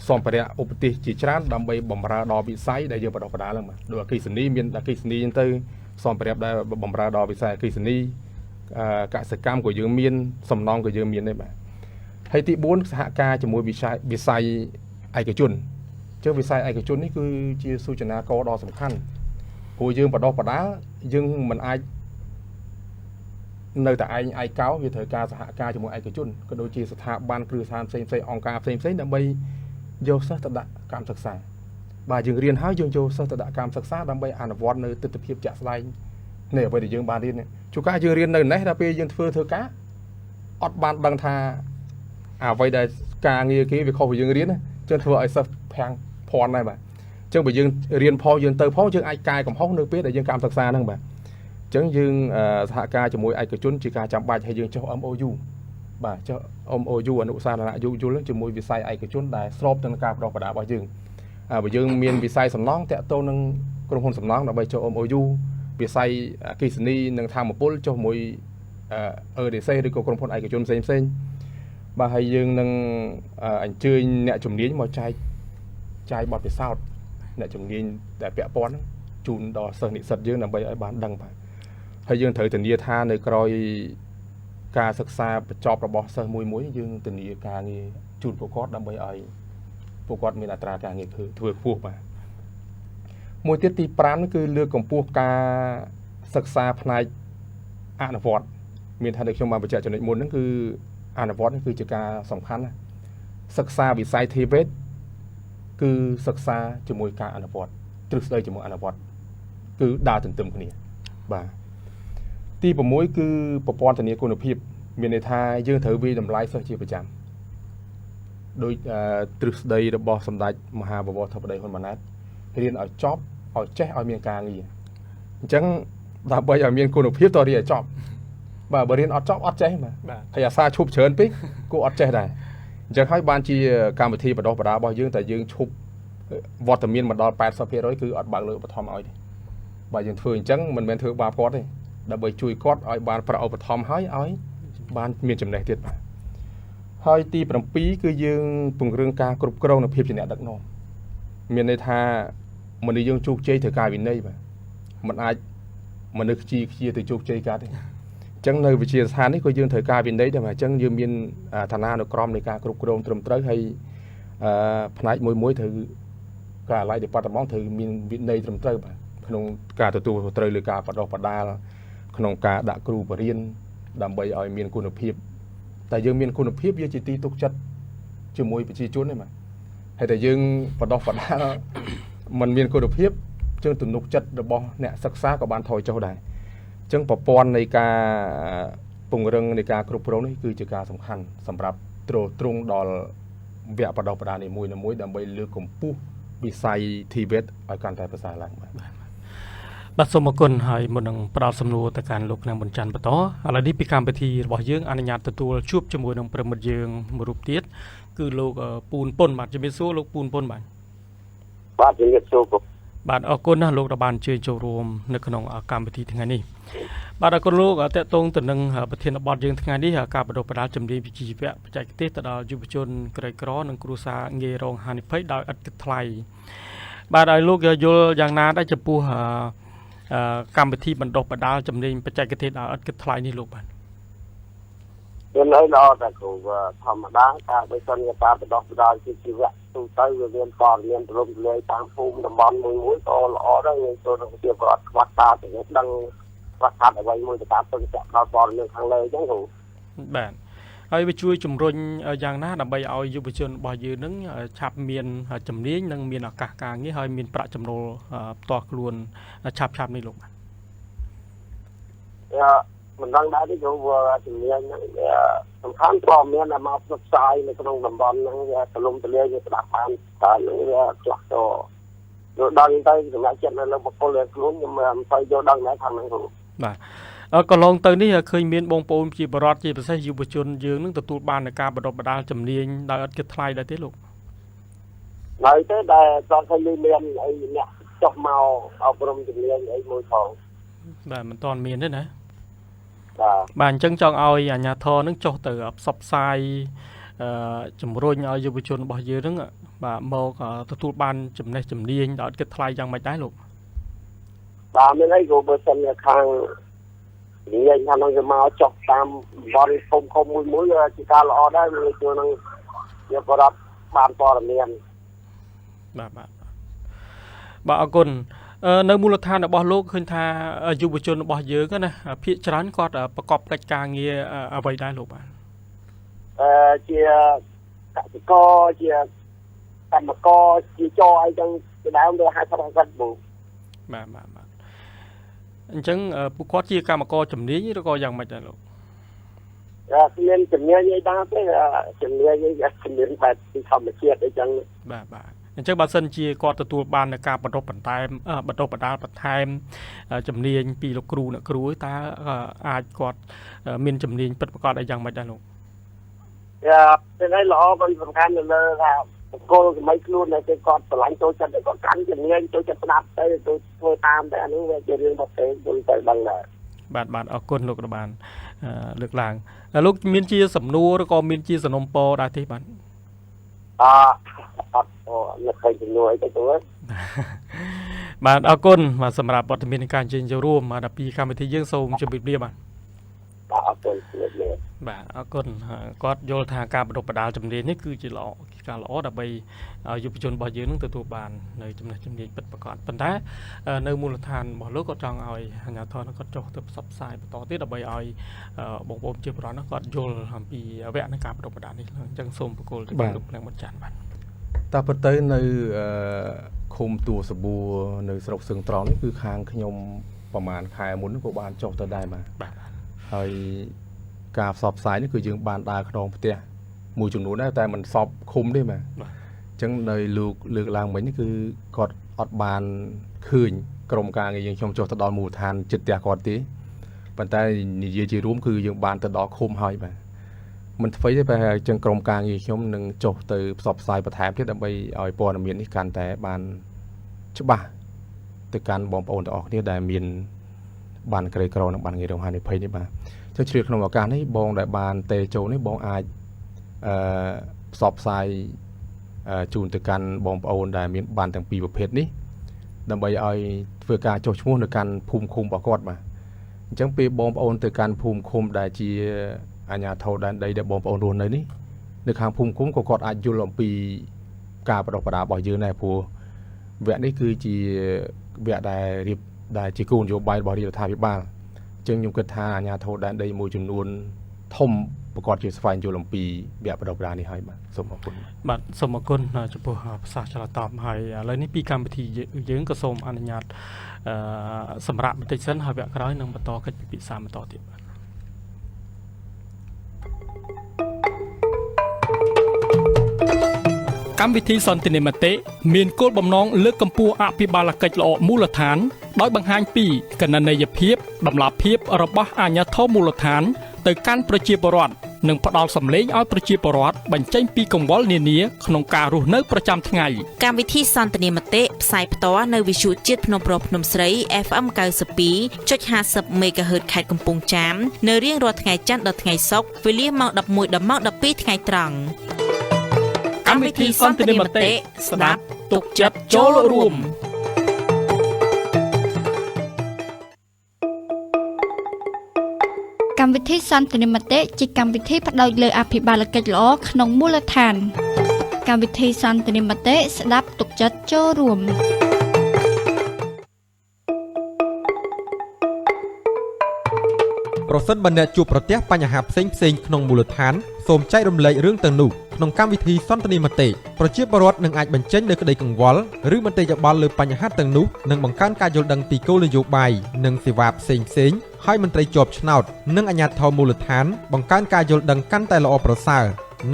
สอมปะเดะอุปติจิตรานดำไปบ่มราดอปีไซได้เยอะประดอกประดาแล้วมาโดยกิสนีมีกิสนียังเตยสอมปะเดะได้บ่มราดอปีไซกิสนีกะสกรรมก็ยังมีสำนองก็ยังมีได้มาให้ที่บุญสหการจะมวยวิสัยไอกระจุนเจ้าวิสัยไอกระจุนนี่คือจีสุจนาโกดอสำคัญผู้ยืมประดอกประดายืมมันไอในแต่ไอเก้าวิธีการสหการจะมวยไอกระจุนก็โดยจีสถาบันคือสามเซนองการเซนดับไปโยเซตดะการศึกษาบ่ายยืมเรียนหายืมโยเซตดะการศึกษาดับไปอ่านวอดในติดเพียบจะสไลด์เนี่ยไปเดี๋ยวยืมบานดินเนี่ยชุก้ายืมเรียนในไหนดับไปยืมเฟื่อเธอกะอดบานดังทาไว้ได้การเงี้ยกี้ไปเข้าไปยืมเรียนนะจนเธอไอซับแพงพรได้ไหมจังไปยืนเรียนพอยืนเตยพอยืนไอกายของห้องนึกเปี้ยแต่ยืนการศึกษานั่งแบบจังยืนสหการจะมวยไอกระจุนจีการจำใบให้ยืนเจ้าโอยูบ่าเจ้าโอยูอนุสาระยูแล้วจะมวยวิสัยไอกระจุนได้สอบตั้งการประดาบ่ยืน បើយើងមានវិស័យសំណង់តាក់ទងនឹងក្រុមហ៊ុនសំណង់ដើម្បីចូល MOU វិស័យអគ្គិសនីនិងធម្មពលចុះមួយEDC ឬក៏ក្រុមហ៊ុនឯកជនផ្សេងបាទហើយយើងនឹងអញ្ជើញអ្នកជំនាញមកចែកបទពិសោធន៍អ្នកជំនាញដែលពាក់ព័ន្ធជូនដល់សិស្សនិស្សិតយើងដើម្បីឲ្យបានដឹងបាទហើយយើងត្រូវធានាថានៅក្រោយការសិក្សាបញ្ចប់របស់សិស្សមួយយើងធានាការងារជូនពួកគាត់ដើម្បីឲ្យពួកគាត់មានអត្រាការងារធ្វើខ្ពស់បាទមួយទៀតទី5គឺលើកកម្ពស់ការសិក្សាផ្នែកអនុវត្តមានថាដូចខ្ញុំបានបញ្ជាក់ចំណុចមុនហ្នឹងគឺអនុវត្តនេះគឺជាការសំខាន់ណាសិក្សាវិស័យ TVET គឺសិក្សាជាមួយការអនុវត្តទ្រឹស្ដីជាមួយអនុវត្តគឺដើរទន្ទឹមគ្នាបាទទី6គឺប្រព័ន្ធធានាគុណភាពមានន័យថាយើងត្រូវវិយតម្លៃសិស្សជាប្រចាំដោយទ្រឹស្ដីរបស់សម្ដេចមហាបវរធិបតីហ៊ុនម៉ាណែតរៀនឲ្យចប់ឲ្យចេះឲ្យមានការងារអញ្ចឹងដើម្បីឲ្យមានគុណភាពតរៀនឲ្យចប់បាទបើរៀនអត់ចប់អត់ចេះបាទហើយអាសាឈប់ច្រើនពេកគួរអត់ចេះដែរអញ្ចឹងហើយបានជាកម្មវិធីបណ្ដុះបណ្ដាលរបស់យើងតែយើងឈប់វត្តមានមកដល់ 80% គឺអត់បើកលើឧបត្ថម្ភឲ្យទេបើយើងធ្វើអញ្ចឹងមិនមែនធ្វើបាបគាត់ទេដើម្បីជួយគាត់ឲ្យបានប្រាក់ឧបត្ថម្ភឲ្យបានមានចំណេះទៀតបាទហើយទី7គឺយើងពង្រឹងការគ្រប់គ្រងនិងភាពជាអ្នកដឹកនាំមានន័យថាមនុស្សយើងជោគជ័យត្រូវការវិន័យបាទមិនអាចមនុស្សខ្ជាទៅជោគជ័យកើតទេអញ្ចឹងនៅវិទ្យាស្ថាននេះក៏យើងត្រូវការវិន័យដែរបាទអញ្ចឹងយើងមានឋានានុក្រមនៃការគ្រប់គ្រងត្រឹមត្រូវហើយផ្នែកមួយត្រូវការអាឡ័យデパートமெンត្រូវមានវិន័យត្រឹមត្រូវបាទក្នុងការទទួលត្រូវលើការបណ្ដុះបណ្ដាលក្នុងការដាក់គ្រូបរិញ្ញាដើម្បីឲ្យមានគុណភាពតែយើងមានគុណភាពវាជាទីទុកចិត្តជាមួយប្រជាជនទេបាទហើយតែយើងបណ្ដុះបណ្ដាលมันមានគុណភាពជើងទំនុកចិត្តរបស់អ្នកសិក្សាក៏បានថយចុះដែរអញ្ចឹងប្រព័ន្ធនៃការពង្រឹងនៃការគ្រប់គ្រងនេះគឺជាការសំខាន់សម្រាប់ទ្រង់ដល់វគ្គបណ្ដុះបណ្ដាលនីមួយៗដើម្បីលើកកម្ពស់វិស័យ TVET ឲ្យកាន់តែប្រសើរឡើងបាទសូមអរគុណហើយមុននឹងផ្ដល់សំណួរទៅកាន់លោកនាងប៊ុនច័ន្ទបន្តឥឡូវនេះពីកម្មវិធីរបស់យើងអនុញ្ញាតទទួលជួបជាមួយនឹងប្រិមិត្តយើងមួយរូបទៀតគឺលោកពូនពុនបាទជំរាបសួរលោកពូនពុនបាទជំរាបសួរបាទអរគុណណាស់លោកដែលបានជួយចូលរួមនៅក្នុងកម្មវិធីថ្ងៃនេះបាទអរគុណលោកតេតងទៅនឹងប្រធានបទយើងថ្ងៃនេះការបណ្ដុះបណ្ដាលជំនាញវិជ្ជាជីវៈបច្ចេកទេសទៅដល់យុវជនក្រីក្រនិងគ្រួសារងាយរងហានិភ័យដោយឥតគិតថ្លៃបាទឲ្យលោកយល់យ៉ាងណាដែរចំពោះកម្មវិធីបណ្ដុះបណ្ដាលជំនាញបច្ចេកទេសដោយឥតគិតថ្លៃនេះលោកបាទយើងឲ្យល្អតែគ្រូធម្មតាការបើសិនជាការបណ្ដុះបណ្ដាលជីវៈទូទៅវាមានព័ត៌មានទូលំទូលាយតាមភូមិតំបន់មួយក៏ល្អដែរយើងចូលទៅជាប្រវត្តិខ្វះការទៅដឹងខ្វះខាតអ្វីមួយទៅតាមពឹងចាក់ដល់ព័ត៌មានខាងលើអញ្ចឹងគ្រូបាទហើយវាជួយជំរុញយ៉ាងណាដើម្បីឲ្យយុវជនរបស់យើងនឹងឆាប់មានជំនាញនិងមានឱកាសការងារហើយមានប្រាក់ចំណូលផ្ទាល់ខ្លួនឆាប់នេះលោកបាទមិនដឹងដែរទេគ្រូជំនាញហ្នឹងសំខាន់ព័ត៌មានដែលមកផ្សព្វផ្សាយនៅក្នុងតំបន់ហ្នឹងវាទលំទលាយវាស្ដាប់បានតែនឹងវាឆ្លាស់ទៅយកដឹងទៅសម្រាប់ចិត្តនៅលើបុគ្គលខ្លួនខ្ញុំមិនសូវយកដឹងដែរខាងហ្នឹងគ្រូបាទកន្លងទៅនេះឃើញមានបងប្អូនជាបរិវត្តជាពិសេសយុវជនយើងនឹងទទួលបាននៃការបណ្ដុះបណ្ដាលជំនាញដោយឥតគិតថ្លៃដែរទេលោកនៅទេតែគាត់ឃើញមានអីអ្នកចុះមកអប់រំជំនាញអីមួយផងបាទមិនទាន់មានទេណាបាទអញ្ចឹងចង់ឲ្យអាជ្ញាធរនឹងចុះទៅផ្សព្វផ្សាយជំរុញឲ្យយុវជនរបស់យើងនឹងបាទមកទទួលបានចំណេះជំនាញដោយឥតគិតថ្លៃយ៉ាងម៉េចដែរលោកបាទមានអីក៏បើសិនជាខាងនិយាយថានឹងគេមកចុះតាមបរិភូមិឃុំមួយជាការល្អដែរវាជួយនឹងវាបរិបបានព័ត៌មានបាទអរគុណនៅមូលដ្ឋានរបស់លោកឃើញថាយុវជនរបស់យើងណាភាគច្រើនគាត់ប្រកបកិច្ចការងារអ្វីដែរលោកបាទជាកសិករជាកម្មករជាចអីចឹងពីដើមវាហៅថាគាត់បងបាទអញ្ចឹងពួកគាត់ជាកម្មករជំនាញឬក៏យ៉ាងម៉េចដែរលោកមានជំនាញអីដែរទេជំនាញអីជំនាញបែបពីធម្មជាតិអីចឹងបាទអញ្ចឹងបើសិនជាគាត់ទទួលបាននៅការបណ្ដុះបណ្ដាលបន្ថែមជំនាញពីលោកគ្រូអ្នកគ្រូតើអាចគាត់មានជំនាញពិតប្រាកដអីយ៉ាងម៉េចដែរលោកតែល្អមិនសំខាន់នៅលើថា គោលសម័យខ្លួនតែគេគាត់ឆ្លាញ់ចូលចិត្តគាត់កាន់ជំនាញចូលចិត្តស្ដាប់ទៅទៅធ្វើតាមតែអានេះវាជារឿងបត់ទេយល់ទៅដឹងដែរ បាទអរគុណលោកបានលើកឡើងលោកមានជាសំណួរឬក៏មានជាសំណុំពរដែរទេបាទ អត់នឹកឃើញជំនួយទៅទៅ បាទអរគុណបាទសម្រាប់វត្តមាននៃការជិញ្ជចូលរួមដល់ពីកម្មវិធីយើងសូមជម្រាបលាបាទ អរគុណលា បាទអរគុណគាត់យល់ថាការបណ្ដុះបណ្ដាលជំនាញនេះគឺជាល្អការល្អដើម្បីយុវជនរបស់យើងនឹងទទួលបាននៅចំណេះជំនាញពិតប្រាកដប៉ុន្តែនៅមូលដ្ឋានរបស់លោកក៏ចង់ឲ្យអាជ្ញាធរគាត់ចុះទៅផ្សព្វផ្សាយបន្តទៀតដើម្បីឲ្យបងប្អូនជាប្រព័ន្ធគាត់យល់អំពីវគ្គនៃការបណ្ដុះបណ្ដាលនេះអញ្ចឹងសូមប្រគល់ទៅលោកនាងបញ្ចាន់បាទ តែពិតទៅនៅឃុំទួលសបួរនៅស្រុកសឹងត្រង់នេះគឺខាងខ្ញុំប្រហែលខែមុនក៏បានចុះទៅដែរបាទហើយការផ្សព្វផ្សាយនេះគឺយើងបានដើរក្នុងផ្ទះមួយចំនួនដែរតែមិនសពឃុំទេបាទអញ្ចឹងនៅលោកលើកឡើងមិញនេះគឺគាត់អត់បានឃើញក្រុមការងារយើងខ្ញុំចុះទៅដល់មូលដ្ឋានចិត្តផ្ទះគាត់ទេប៉ុន្តែនិយាយជារួមគឺយើងបានទៅដល់ឃុំហើយបាទមិនធ្វើទេបែរអញ្ចឹងក្រុមការងារខ្ញុំនឹងចុះទៅផ្សព្វផ្សាយបន្ថែមទៀតដើម្បីឲ្យព័ត៌មាននេះកាន់តែបានច្បាស់ទៅកាន់បងប្អូនទាំងអស់គ្នាដែលមានបានក្រីក្រនិងបានងាយរងហានិភ័យនេះបាទចុះជ្រាបក្នុងឱកាសនេះបងដែលបានតេចូលនេះបងអាចផ្សព្វផ្សាយជូនទៅកាន់បងប្អូនដែលមានបានទាំងពីរប្រភេទនេះដើម្បីឲ្យធ្វើការចុះឈ្មោះនៅកាន់ភូមិឃុំរបស់គាត់បាទអញ្ចឹងពេលបងប្អូនទៅកាន់ភូមិឃុំដែលជាអាជ្ញាធរដែនដីដែលបងប្អូនរស់នៅនេះនៅខាងភូមិឃុំក៏គាត់អាចយល់អំពីការបណ្ដុះបណ្ដាលរបស់យើងដែរព្រោះវគ្គនេះគឺជាវគ្គដែលរៀបដែលជាគោលនយោបាយរបស់រដ្ឋាភិបាលអញ្ចឹងខ្ញុំគិតថាអាជ្ញាធរដែនដីមួយចំនួនធំប្រកបជាស្វែងយល់អំពីវគ្គបណ្ដុះបណ្ដាលនេះហើយបាទសូមអរគុណបាទសូមអរគុណចំពោះប្រសាសន៍ឆ្លើយតបហើយឥឡូវនេះពីកម្មវិធីយើងក៏សូមអនុញ្ញាតសម្រាប់បន្តិចសិនហើយវគ្គក្រោយនឹងបន្តកិច្ចពិភាក្សាបន្តទៀតបាទកម្មវិធីសន្ទនាមតិមានគោលបំណងលើកកម្ពស់អភិបាលកិច្ចល្អមូលដ្ឋានដោយបង្ហាញពីកណន័យភាពតម្លាភាពរបស់អាជ្ញាធរមូលដ្ឋានទៅកាន់ប្រជាពលរដ្ឋនិងផ្ដល់សម្លេងឲ្យប្រជាពលរដ្ឋបញ្ចេញពីកង្វល់នានាក្នុងការរស់នៅប្រចាំថ្ងៃកម្មវិធីសន្ទនាមតិផ្សាយផ្ទាល់នៅវិទ្យុជាតិភ្នំប្រុសភ្នំស្រី FM 92.50 MHz ខេត្តកំពង់ចាមនៅរៀងរាល់ថ្ងៃច័ន្ទដល់ថ្ងៃសុក្រវេលាម៉ោង 11 ដល់ម៉ោង 12 ថ្ងៃត្រង់កម្មវិធីសន្ទនាមតិស្ដាប់ទុកចិត្តចូលរួមកម្មវិធីសន្ទនាមតិជាកម្មវិធីផ្ដោតលើអភិបាលកិច្ចល្អក្នុងមូលដ្ឋានកម្មវិធីសន្ទនាមតិស្ដាប់ទុកចិត្តចូលរួមប្រសិនបើអ្នកជួបប្រទះបញ្ហាផ្សេងក្នុងមូលដ្ឋានសូមចែករំលែករឿងទាំងនោះក្នុងកម្មវិធីសន្ទនាមតិប្រជាពលរដ្ឋនឹងអាចបញ្ចេញនូវក្តីកង្វល់ឬមតិយោបល់លើបញ្ហាទាំងនោះនិងបង្កើនការយល់ដឹងពីគោលនយោបាយនិងសេវាផ្សេងហើយមន្ត្រីជាប់ឆ្នោតនិងអាជ្ញាធរមូលដ្ឋានបង្កើនការយល់ដឹងកាន់តែល្អប្រសើរ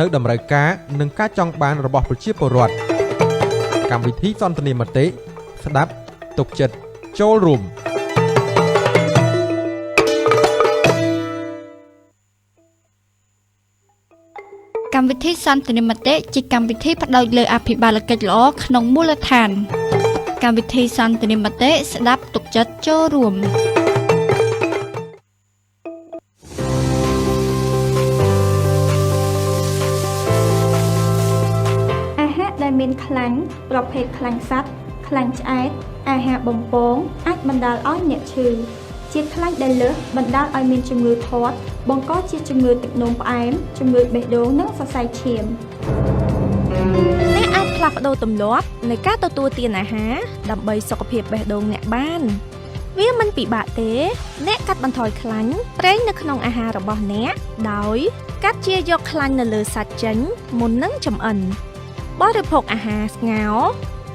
នៅតម្រូវការនិងការចង់បានរបស់ប្រជាពលរដ្ឋកម្មវិធីសន្ទនាមតិស្ដាប់ទុកចិត្តចូលរួមកម្មវិធីសន្ទនាមតិជាកម្មវិធីផ្ដោតលើអភិបាលកិច្ចល្អក្នុងមូលដ្ឋានកម្មវិធីសន្ទនាមតិស្ដាប់ទុកចិត្តចូលរួមអាហារដែលមានខ្លាញ់ប្រភេទខ្លាញ់សត្វខ្លាញ់ឆ្អែតអាហារបំពងអាចបណ្ដាលឲ្យអ្នកឈឺជាតិខ្លាញ់ដែលលើសបណ្ដាលឲ្យមានជំងឺធាត់បង្កជាជំងឺទឹកនោមផ្អែមជំងឺបេះដូងនិងសរសៃឈាមអ្នកអាចផ្លាស់ប្ដូរទម្លាប់នៃការទទួលទានអាហារដើម្បីសុខភាពបេះដូងអ្នកបានវាមិនពិបាកទេអ្នកកាត់បន្ថយខ្លាញ់ប្រេងនៅក្នុងអាហាររបស់អ្នកដោយកាត់ជាយកខ្លាញ់នៅលើសាច់ចេញមុននឹងចម្អិនបរិភោគអាហារស្ងោរ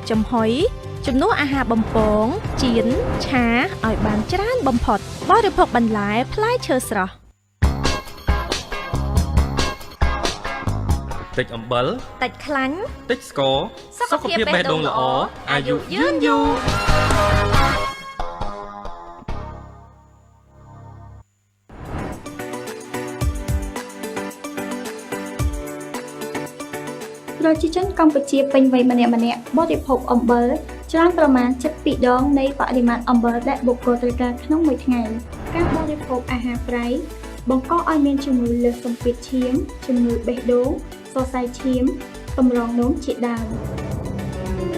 ចំហុយជំនួសអាហារបំពងចៀនឆាឲ្យបានច្រើនបំផុតបរិភោគបន្លែផ្លែឈើស្រស់តិចអំបិលតិចខ្លាញ់តិចស្ករសុខភាពបេះដូងល្អអាយុយឺនយូរ ប្រជាជនកម្ពុជាពេញវ័យម្នាក់បរិភោគអំបិលច្រើនប្រមាណ7 ដងនៃបរិមាណអំបិលដែលបុគ្គលត្រូវការក្នុងមួយថ្ងៃការបរិភោគអាហារប្រៃបង្កឲ្យមានជំងឺលើសសម្ពាធឈាមជំងឺបេះដូងសរសៃឈាមកម្រងនោមជាដើម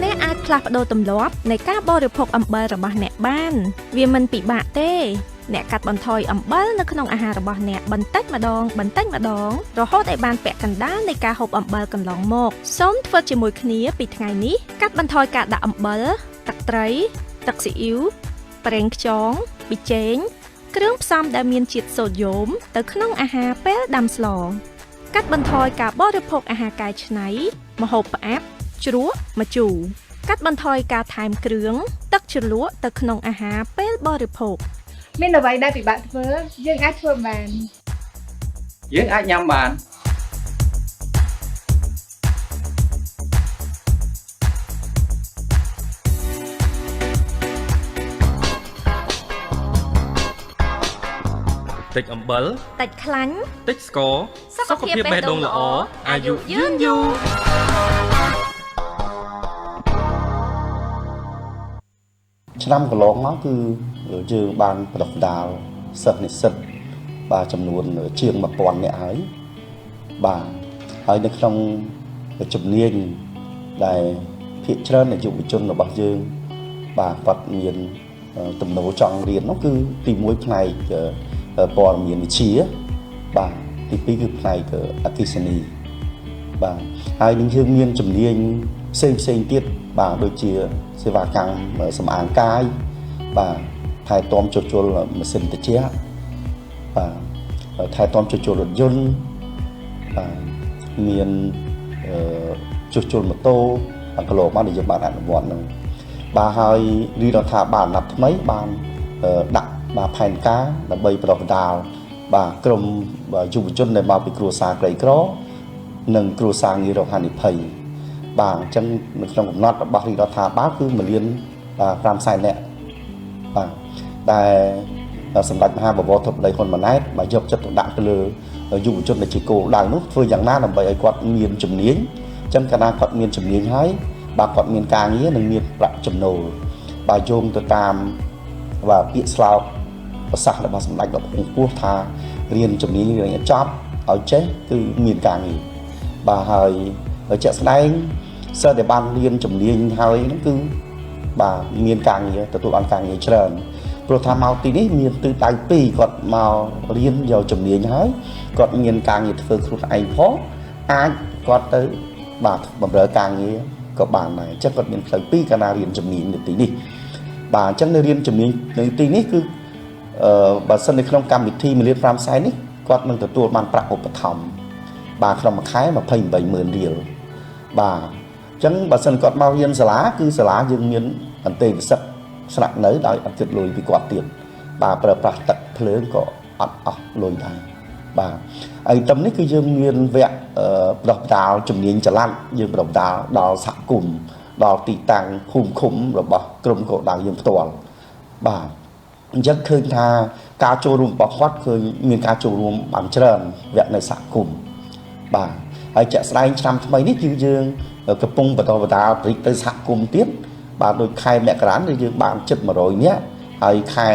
អ្នកអាចផ្លាស់ប្ដូរទម្លាប់នៃការបរិភោគអំបិលរបស់អ្នកបានវាមិនពិបាកទេអ្នកកាត់បន្ថយអំបិលនៅក្នុងអាហាររបស់អ្នកបន្តិចម្ដងរហូតឲ្យបានពាក់កណ្ដាលនៃការហូបអំបិលកន្លងមកសូមធ្វើជាមួយគ្នាពីថ្ងៃនេះកាត់បន្ថយការដាក់អំបិលទឹកត្រីទឹកស៊ីអ៊ីវប្រេងខ្យងប៊ីចេងគ្រឿងផ្សំដែលមានជាតិសូដ្យូមទៅក្នុងអាហារពេលដាំស្លកាត់បន្ថយការបរិភោគអាហារកែច្នៃម្ហូបផ្អាប់ជ្រក់ម្ជូរកាត់បន្ថយការថែមគ្រឿងទឹកជ្រលក់ទៅក្នុងអាហារពេលបរិភោគមានអ្វីដែលពិបាកធ្វើយើងអាចធ្វើបានយើងអាចញ៉ាំបានតិចអំបិលតិចខ្លាញ់តិចស្ករសុខភាពបេះដូងល្អអាយុយឺនយូរឆ្នាំកន្លងមកគឺយើងបានប្រដៅដាលសិស្សនិស្សិតបាទចំនួនជាង 1000 នាក់ហើយបាទហើយនៅក្នុងជំនាញដែលភាគច្រើននៃយុវជនរបស់យើងបាទគាត់មានទំនោរចង់រៀននោះគឺទី1ផ្នែកព័ត៌មានវិទ្យាបាទទី2គឺផ្នែកអគ្គិសនីបាទហើយនឹងយើងមានជំនាញផ្សេងទៀតបាទដូចជាសេវាកម្មសម្អាងកាយបាទថែទាំជួសជុលម៉ាស៊ីនត្រជាក់បាទថែទាំជួសជុលរថយន្តបាទមានជួសជុលម៉ូតូកន្លងមកដែលយើងបានអនុវត្តនឹងបាទហើយរីរដ្ឋាភិបាលអាណត្តិថ្មីបានដាក់បាទផែនការដើម្បីប្រដៅដាលបាទក្រុមយុវជនដែលមកពីគ្រួសារក្រីក្រនិងគ្រួសារងាយរងហានិភ័យបាទអញ្ចឹងនៅក្នុងកំណត់របស់រដ្ឋាភិបាលគឺ1,500,000 នាក់បាទដែលសម្ដេចមហាបវរធិបតីហ៊ុនម៉ាណែតមកយកចិត្តទុកដាក់ទៅលើយុវជនដែលជាគោលដៅនោះធ្វើយ៉ាងណាដើម្បីឲ្យគាត់មានជំនាញអញ្ចឹងកាលណាគាត់មានជំនាញហើយបាទគាត់មានការងារនិងមានប្រាក់ចំណូលបាទយោងទៅតាមបាទពាក្យស្លោកប្រសាសន៍របស់សម្ដេចលោកពស់ថារៀនជំនាញរៀនចប់ឲ្យចេះគឺមានការងារបាទហើយជាក់ស្ដែងសិស្សដែលបានរៀនជំនាញហើយហ្នឹងគឺបាទមានការងារទទួលបានការងារច្រើនព្រោះថាមកទីនេះមានទិសដៅ2គាត់មករៀនយកជំនាញហើយគាត់មានការងារធ្វើខ្លួនឯងផងអាចគាត់ទៅបាទបម្រើការងារក៏បានដែរអញ្ចឹងគាត់មានផ្លូវ2កាលណារៀនជំនាញនៅទីនេះបាទអញ្ចឹងនៅរៀនជំនាញនៅទីនេះគឺបើសិននៅក្នុងកម្មវិធី1,500,000នេះគាត់នឹងទទួលបានប្រាក់ឧបត្ថម្ភបាទក្នុងមួយខែ28,000 រៀលបាទអញ្ចឹងបើសិនគាត់មករៀនសាលាគឺសាលាយើងមានអន្តេវាសិកស្នាក់នៅដោយអត់គិតលុយពីគាត់ទៀតបាទប្រើប្រាស់ទឹកភ្លើងក៏អត់អស់លុយដែរបាទហើយតាមនេះគឺយើងមានវគ្គប្រដៅដាលជំនាញចល័តយើងប្រដៅដាលដល់សហគមន៍ដល់ទីតាំងភូមិឃុំរបស់ក្រុមគោលដៅយើងផ្ទាល់បាទអញ្ចឹងឃើញថាការចូលរួមរបស់គាត់ឃើញមានការចូលរួមបានច្រើនវគ្គនៅសហគមន៍បាទហើយជាក់ស្ដែងឆ្នាំថ្មីនេះគឺយើងកំពុងបន្តបណ្ដាលទៅសហគមន៍ទៀតបាទដូចខែមករាគឺយើងបានជិត100នាក់ហើយខែ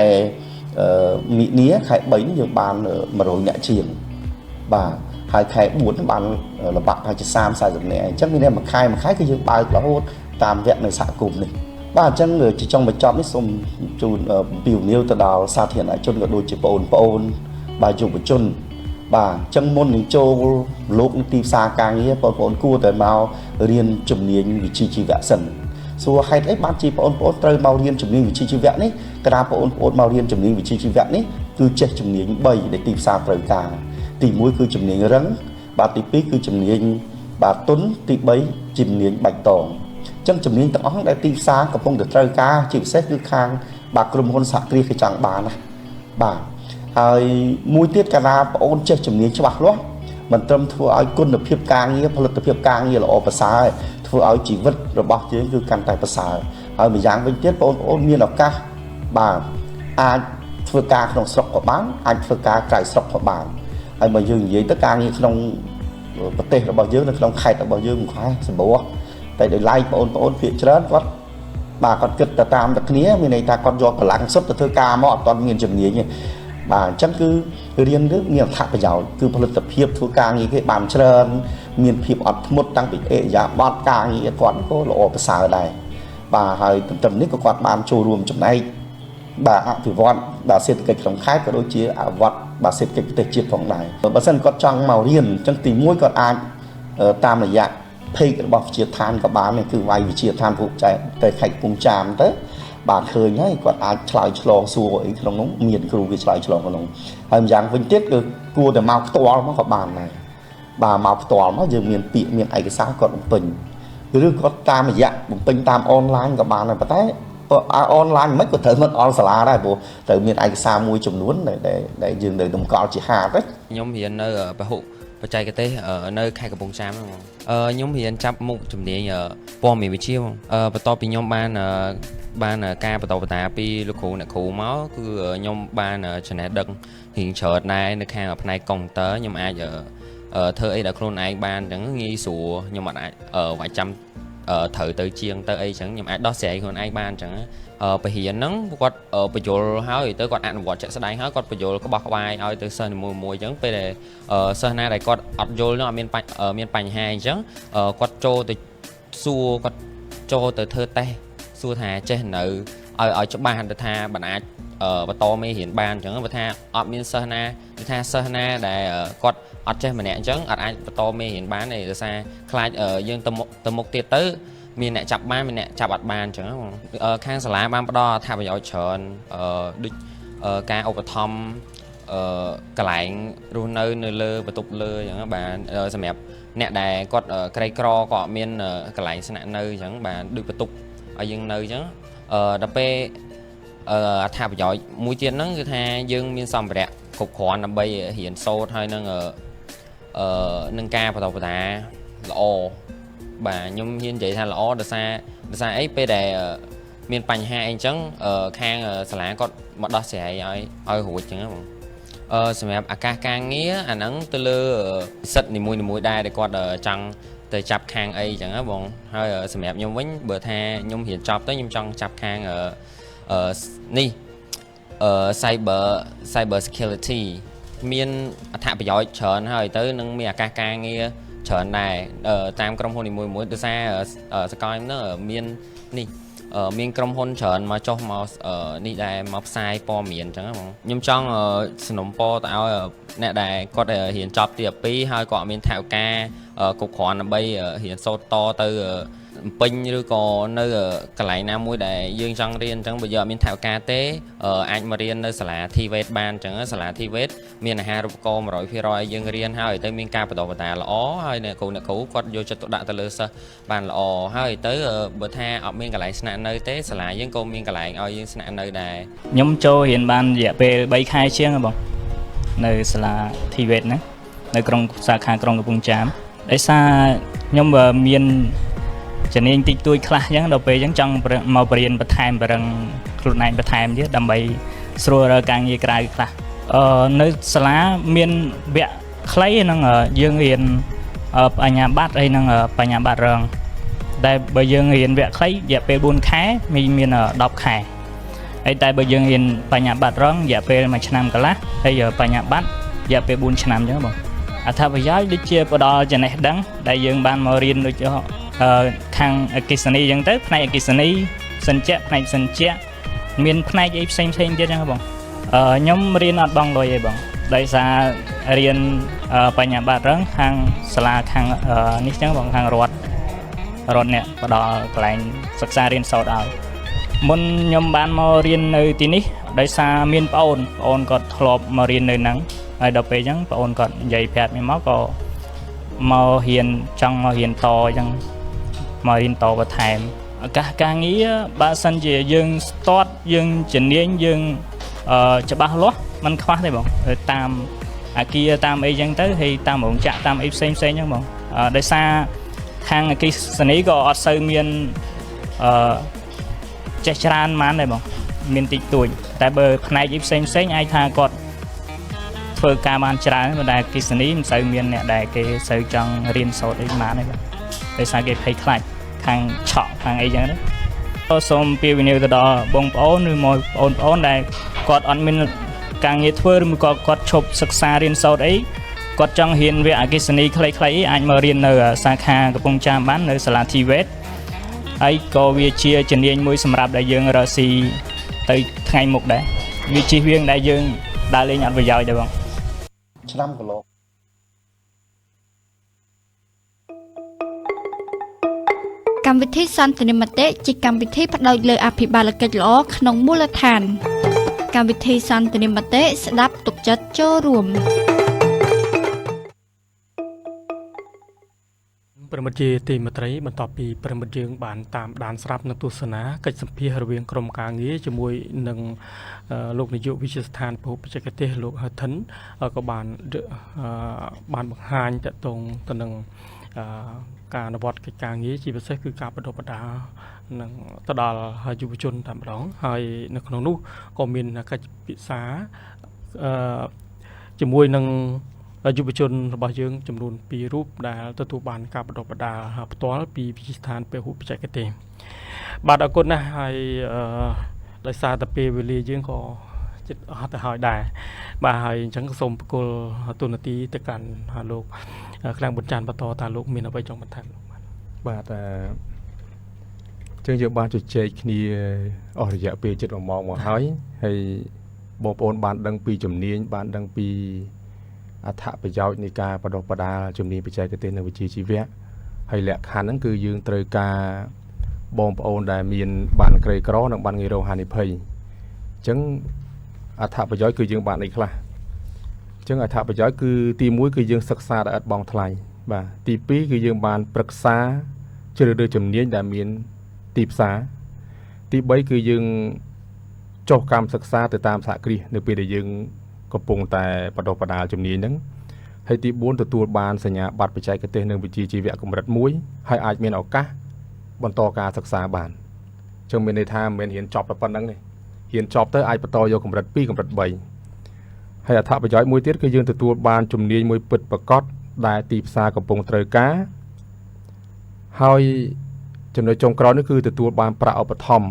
មិនិនាខែ3នេះយើងបាន100នាក់ជាងបាទហើយខែ4បានលំបាកប្រហែលជា30-40នាក់អញ្ចឹងមានមួយខែគឺយើងបើករហូតតាមវគ្គនៅសហគមន៍នេះបាទអញ្ចឹងជាចុងបញ្ចប់នេះសូមជូនពីវនីវទៅដល់សាធារណជនក៏ដូចជាបងប្អូនបាទយុវជនបាទអញ្ចឹងមុននឹងចូលលោកទីផ្សារការងារបងប្អូនគួរតែមករៀនជំនាញវិជ្ជាជីវៈសិនសួរហេតុអីបានជាបងប្អូនត្រូវមករៀនជំនាញវិជ្ជាជីវៈនេះកណ្ដាលបងប្អូនមករៀនជំនាញវិជ្ជាជីវៈនេះគឺចេះជំនាញ3ដែលទីផ្សារត្រូវការទី1គឺជំនាញរឹងបាទទី2គឺជំនាញបាទទុនទី3ជំនាញបាច់តងអញ្ចឹងជំនាញទាំងអស់ដែលទីផ្សារកំពុងតែត្រូវការជាពិសេសគឺខាងបាទក្រុមហ៊ុនសហគ្រាសគេចង់បានណាបាទហើយមួយទៀតកាលណាបងអូនចេះជំនាញច្បាស់លាស់មិនត្រឹមធ្វើឲ្យគុណភាពការងារផលិតភាពការងារល្អប្រសើរធ្វើឲ្យជីវិតរបស់យើងគឺកាន់តែប្រសើរហើយម្យ៉ាងវិញទៀតបងប្អូនមានឱកាសបាទអាចធ្វើការក្នុងស្រុកក៏បានអាចធ្វើការក្រៅស្រុកក៏បានហើយបើយើងនិយាយទៅការងារក្នុង ប្រទេសរបស់យើងនៅក្នុងខេត្តរបស់យើងមិនខ្វះសម្បូរតែដោយឡែកបងប្អូនភាគច្រើនគាត់បាទគាត់គិតទៅតាមតែគ្នាមានន័យថាគាត់យកកម្លាំងសុទ្ធទៅធ្វើការមកអត់ទាន់មានជំនាញទេបាទអញ្ចឹងគឺរៀននឹងមានអត្ថប្រយោជន៍គឺផលិតភាពធ្វើការងារគេបានច្រើនមានភាពអត់ធ្មត់តាំងពីអេយ៉ាបតការងារគាត់ក៏ល្អប្រសើរដែរបាទហើយទន្ទឹមនេះក៏គាត់បានចូលរួមចំណែកបាទអភិវឌ្ឍបាទសេដ្ឋកិច្ចក្នុងខេត្តក៏ដូចជាអភិវឌ្ឍបាទសេដ្ឋកិច្ចប្រទេសជាតិផងដែរបើសិនគាត់ចង់មករៀនអញ្ចឹងទី1គាត់អាចតាមរយៈ page របស់វិទ្យាឋានក៏បានគឺវាយវិទ្យាឋានភូមិចែកទៅខេត្តកំពង់ចាមទៅបាទឃើញហើយគាត់អាចឆ្លើយឆ្លងសួរអីក្នុងនោះមានគ្រូគេឆ្លើយឆ្លងក្នុងហើយម្យ៉ាងវិញទៀតគឺគួរតែមកផ្ទាល់មកក៏បានដែរបាទមកផ្ទាល់មកយើងមានពាក្យមានឯកសារគាត់បំពេញឬគាត់តាមរយៈបំពេញតាមអនឡាញក៏បានដែរប៉ុន្តែអនឡាញមិនក៏ត្រូវមិនអនសាលាដែរព្រោះត្រូវមានឯកសារមួយចំនួនដែលយើងនៅតម្កល់ជាហាតខ្ញុំរៀននៅពហុបច្ចេកទេសនៅខេត្តកំពង់ចាមហ្នឹងខ្ញុំរៀនចាប់មុខជំនាញព័ត៌មានវិទ្យាបន្ទាប់ពីខ្ញុំបានការបន្តបន្តពីលោកគ្រូអ្នកគ្រូមកគឺខ្ញុំបានចំណេះដឹងរៀងច្រើនដែរនៅខាងផ្នែកកុំព្យូទ័រខ្ញុំអាចធ្វើអីដល់ខ្លួនឯងបានអញ្ចឹងងាយស្រួលខ្ញុំអាចវាយចាំត្រូវទៅជាងទៅអីអញ្ចឹងខ្ញុំអាចដោះស្រាយខ្លួនឯងបានអញ្ចឹងបរិញ្ញាហ្នឹងគាត់បញ្យល់ហើយទៅគាត់អនុវត្តជាក់ស្ដែងហើយគាត់បញ្យល់ក្បោះក្បាយឲ្យទៅសិស្សនីមួយៗអញ្ចឹងពេលដែលសិស្សណាដែលគាត់អត់យល់នោះអត់មានបញ្ហាអញ្ចឹងគាត់ចូលទៅសួរគាត់ចូលទៅធ្វើតេស្តសួរថាចេះនៅឲ្យច្បាស់ទៅថាបានអាចបន្តមេរៀនបានអញ្ចឹងបើថាអត់មានសិស្សណាថាសិស្សណាដែលគាត់អត់ចេះម្នាក់អញ្ចឹងអត់អាចបន្តមេរៀនបានទេដោយសារខ្លាចយើងទៅមុខទៀតទៅមានអ្នកចាប់បានមានអ្នកចាប់អត់បានអញ្ចឹងខាងសាលាបានផ្ដល់អត្ថប្រយោជន៍ច្រើនដូចការឧបត្ថម្ភកន្លែងរស់នៅលើបន្ទប់លើអញ្ចឹងបានសម្រាប់អ្នកដែលគាត់ក្រីក្រក៏អត់មានកន្លែងស្នាក់នៅអញ្ចឹងបានដូចបន្ទប់ឲ្យយើងនៅអញ្ចឹងដល់ពេលអត្ថប្រយោជន៍មួយទៀតហ្នឹងគឺថាយើងមានសម្ភារៈគ្រប់គ្រាន់ដើម្បីរៀនសូត្រហើយនឹងការបន្តបន្តល្អបាទខ្ញុំហ៊ាននិយាយថាល្អដោយសារអីពេលដែលមានបញ្ហាអីចឹងខាងសាលាគាត់មកដោះស្រាយឲ្យរួចចឹងបងសម្រាប់ឱកាសការងារអាហ្នឹងទៅលើសិទ្ធិនីមួយដែរដែលគាត់ចង់ទៅចាប់ខាងអីចឹងបងហើយសម្រាប់ខ្ញុំវិញបើថាខ្ញុំរៀនចប់ទៅខ្ញុំចង់ចាប់ខាងនេះcyber security មានអត្ថប្រយោជន៍ច្រើនហើយទៅនឹងមានឱកាសការងារច្រើនដែរតាមក្រុមហ៊ុននីមួយៗដោយសារសកលហ្នឹងមានក្រុមហ៊ុនច្រើនមកចុះមកនេះដែរមកផ្សាយព័ត៌មានអញ្ចឹងបងខ្ញុំចង់สนับสนุนទៅឲ្យអ្នកដែលគាត់រៀនចប់ទី2ហើយក៏អត់មានថវិកាគ្រប់គ្រាន់ដើម្បីរៀនសូត្រតទៅពេញឬក៏នៅកន្លែងណាមួយដែលយើងចង់រៀនអញ្ចឹងបើយើងអត់មានថវិកាទេអាចមករៀននៅសាលា TVET បានអញ្ចឹងសាលា TVET មានអាហារូបករណ៍ 100% ឲ្យយើងរៀនហើយទៅមានការបន្តបន្តល្អហើយអ្នកគ្រូគាត់យកចិត្តទុកដាក់ទៅលើសិស្សបានល្អហើយទៅបើថាអត់មានកន្លែងស្នាក់នៅទេសាលាយើងក៏មានកន្លែងឲ្យយើងស្នាក់នៅដែរខ្ញុំចូលរៀនបានរយៈពេល3ខែជាងបងនៅសាលា TVET ហ្នឹងនៅក្រុងសាខាក្រុងកំពង់ចាមដោយសារខ្ញុំមានជំនាញតិចតួចខ្លះអញ្ចឹងដល់ពេលអញ្ចឹងចង់មកបរៀនបន្ថែមបរឹងខ្លួនឯងបន្ថែមទៀតដើម្បីស្រួលរកការងារក្រៅខ្លះនៅសាលាមានវគ្គខ្លីហ្នឹងយើងរៀនបញ្ញាបត្រអីហ្នឹងបញ្ញាបត្ររងតែបើយើងរៀនវគ្គខ្លីរយៈពេល4ខែមាន10ខែហើយតែបើយើងរៀនបញ្ញាបត្ររងរយៈពេល1ឆ្នាំកន្លះហើយបញ្ញាបត្ររយៈពេល4ឆ្នាំអញ្ចឹងបងអត្ថប្រយោជន៍ដូចជាផ្ដល់ចំណេះដឹងដែលយើងបានមករៀនដូចខាងអគ្គិសនីអញ្ចឹងទៅផ្នែកអគ្គិសនីសិញ្ជាក់ផ្នែកសិញ្ជាក់មានផ្នែកអីផ្សេងទៀតអញ្ចឹងបងខ្ញុំរៀនអត់បង់លុយទេបងដោយសាររៀនបញ្ញាបត្ររងខាងសាលាខាងនេះអញ្ចឹងបងខាងរដ្ឋអ្នកផ្ដល់កន្លែងសិក្សារៀនសូត្រឲ្យមុនខ្ញុំបានមករៀននៅទីនេះដោយសារមានប្អូនគាត់ធ្លាប់មករៀននៅហ្នឹងហើយដល់ពេលអញ្ចឹងប្អូនគាត់និយាយប្រាប់ខ្ញុំមកក៏មករៀនចង់មករៀនតអញ្ចឹងមករៀនតបន្ថែមឱកាសការងារបើសិនជាយើងស្ទាត់យើងជំនាញយើងច្បាស់លាស់มันខ្វះទេបងតាមអាគារតាមអីចឹងទៅហើយតាមរោងចក្រតាមអីផ្សេងអញ្ចឹងបងដោយសារខាងអគ្គិសនីក៏អត់សូវមានចេះច្រើនប៉ុន្មានដែរបងមានតិចតួចតែបើផ្នែកអីផ្សេងអាចថាគាត់ ធ្វើការបានច្រើនប៉ុន្តែគិសនីមិនសូវមានអ្នកដែលគេសូវចង់រៀនសូត្រអីបានទេបាទដោយសារគេភ័យខ្លាចខាងឆក់ខាងអីចឹងណាសូមពីវិនិយោគទៅដល់បងប្អូនឬមកបងប្អូនដែលគាត់អត់មានការងារធ្វើឬមកគាត់ឈប់សិក្សារៀនសូត្រអីគាត់ចង់រៀនវិទ្យាអគ្គិសនីខ្លីៗអីអាចមករៀននៅសាខាកំពង់ចាមបាននៅសាលា TVET ហើយក៏វាជាជំនាញមួយសម្រាប់ដែលយើងរកស៊ីទៅថ្ងៃមុខដែរវាជិះវៀងដែលយើងដើរលេងអត់ប្រយោជន៍ដែរបងឆ្នាំកន្លងកម្មវិធីសន្ទនាមតិជាកម្មវិធីផ្ដោតលើអភិបាលកិច្ចល្អក្នុងមូលដ្ឋានកម្មវិធីសន្ទនាមតិស្ដាប់ទុកចិត្តចូលរួមប្រិមិត្តជាទីមេត្រីបន្ទាប់ពីប្រិមិត្តយើងបានតាមដានស្រាប់នៅទស្សនាកិច្ចសម្ភាសរវាងក្រុមការងារជាមួយនឹងលោកនាយកវិទ្យាស្ថានពហុបច្ចេកទេសលោកហឺថិនក៏បានបង្ហាញតកតងទៅនឹងការអនុវត្តកិច្ចការងារជាពិសេសគឺការបណ្ដុះបណ្ដាលនឹងទៅដល់យុវជនតែម្ដងហើយនៅក្នុងនោះក៏មានកិច្ចពិសាជាមួយនឹងយុវជនរបស់យើងចំនួន2រូបដែលទទួលបានការបណ្ដុះបណ្ដាលផ្ទាល់ពីវិទ្យាស្ថានពហុបច្ចេកទេសបាទអរគុណណាស់ហើយដោយសារតែពេលវេលាយើងក៏ជិតអស់ទៅហើយដែរបាទហើយអញ្ចឹងសូមប្រគល់ទូនាទីទៅកាន់លោកខ្លាំងប៊ុនចាន់បន្តតាលោកមានអ្វីចង់បន្ថែមបាទចឹងយើងបានជជែកគ្នាអស់រយៈពេលជិត1ម៉ោងមកហើយបងប្អូនបានដឹងពីជំនាញបានដឹងពីអត្ថប្រយោជន៍នៃការបណ្ដុះបណ្ដាលជំនាញបច្ចេកទេសនិងវិជ្ជាជីវៈហើយលក្ខខណ្ឌហ្នឹងគឺយើងត្រូវការបងប្អូនដែលមានបានក្រីក្រនិងបានងាយរងហានិភ័យអញ្ចឹងអត្ថប្រយោជន៍គឺយើងបានអីខ្លះអញ្ចឹងអត្ថប្រយោជន៍គឺទី1គឺយើងសិក្សាដោយឥតបង់ថ្លៃបាទទី2គឺយើងបានប្រឹក្សាជ្រើសរើសជំនាញដែលមានទីផ្សារទី3គឺយើងចុះកម្មសិក្សាទៅតាមសហគ្រាសនៅពេលដែលយើងកំពុងតែបណ្ដុះបណ្ដាលជំនាញហ្នឹងហើយទី4ទទួលបានសញ្ញាបត្របច្ចេកទេសនិងវិជ្ជាជីវៈកម្រិត1ហើយអាចមានឱកាសបន្តការសិក្សាបានអញ្ចឹងមានន័យថាមិនមែនរៀនចប់តែប៉ុណ្្នឹងទេរៀនចប់ទៅអាចបន្តយកកម្រិត2កម្រិត3ហើយអត្ថប្រយោជន៍មួយទៀតគឺយើងទទួលបានជំនាញមួយពិតប្រាកដដែលទីផ្សារកំពុងត្រូវការហើយចំណុចចុងក្រោយនេះគឺទទួលបានប្រាក់ឧបត្ថម្ភ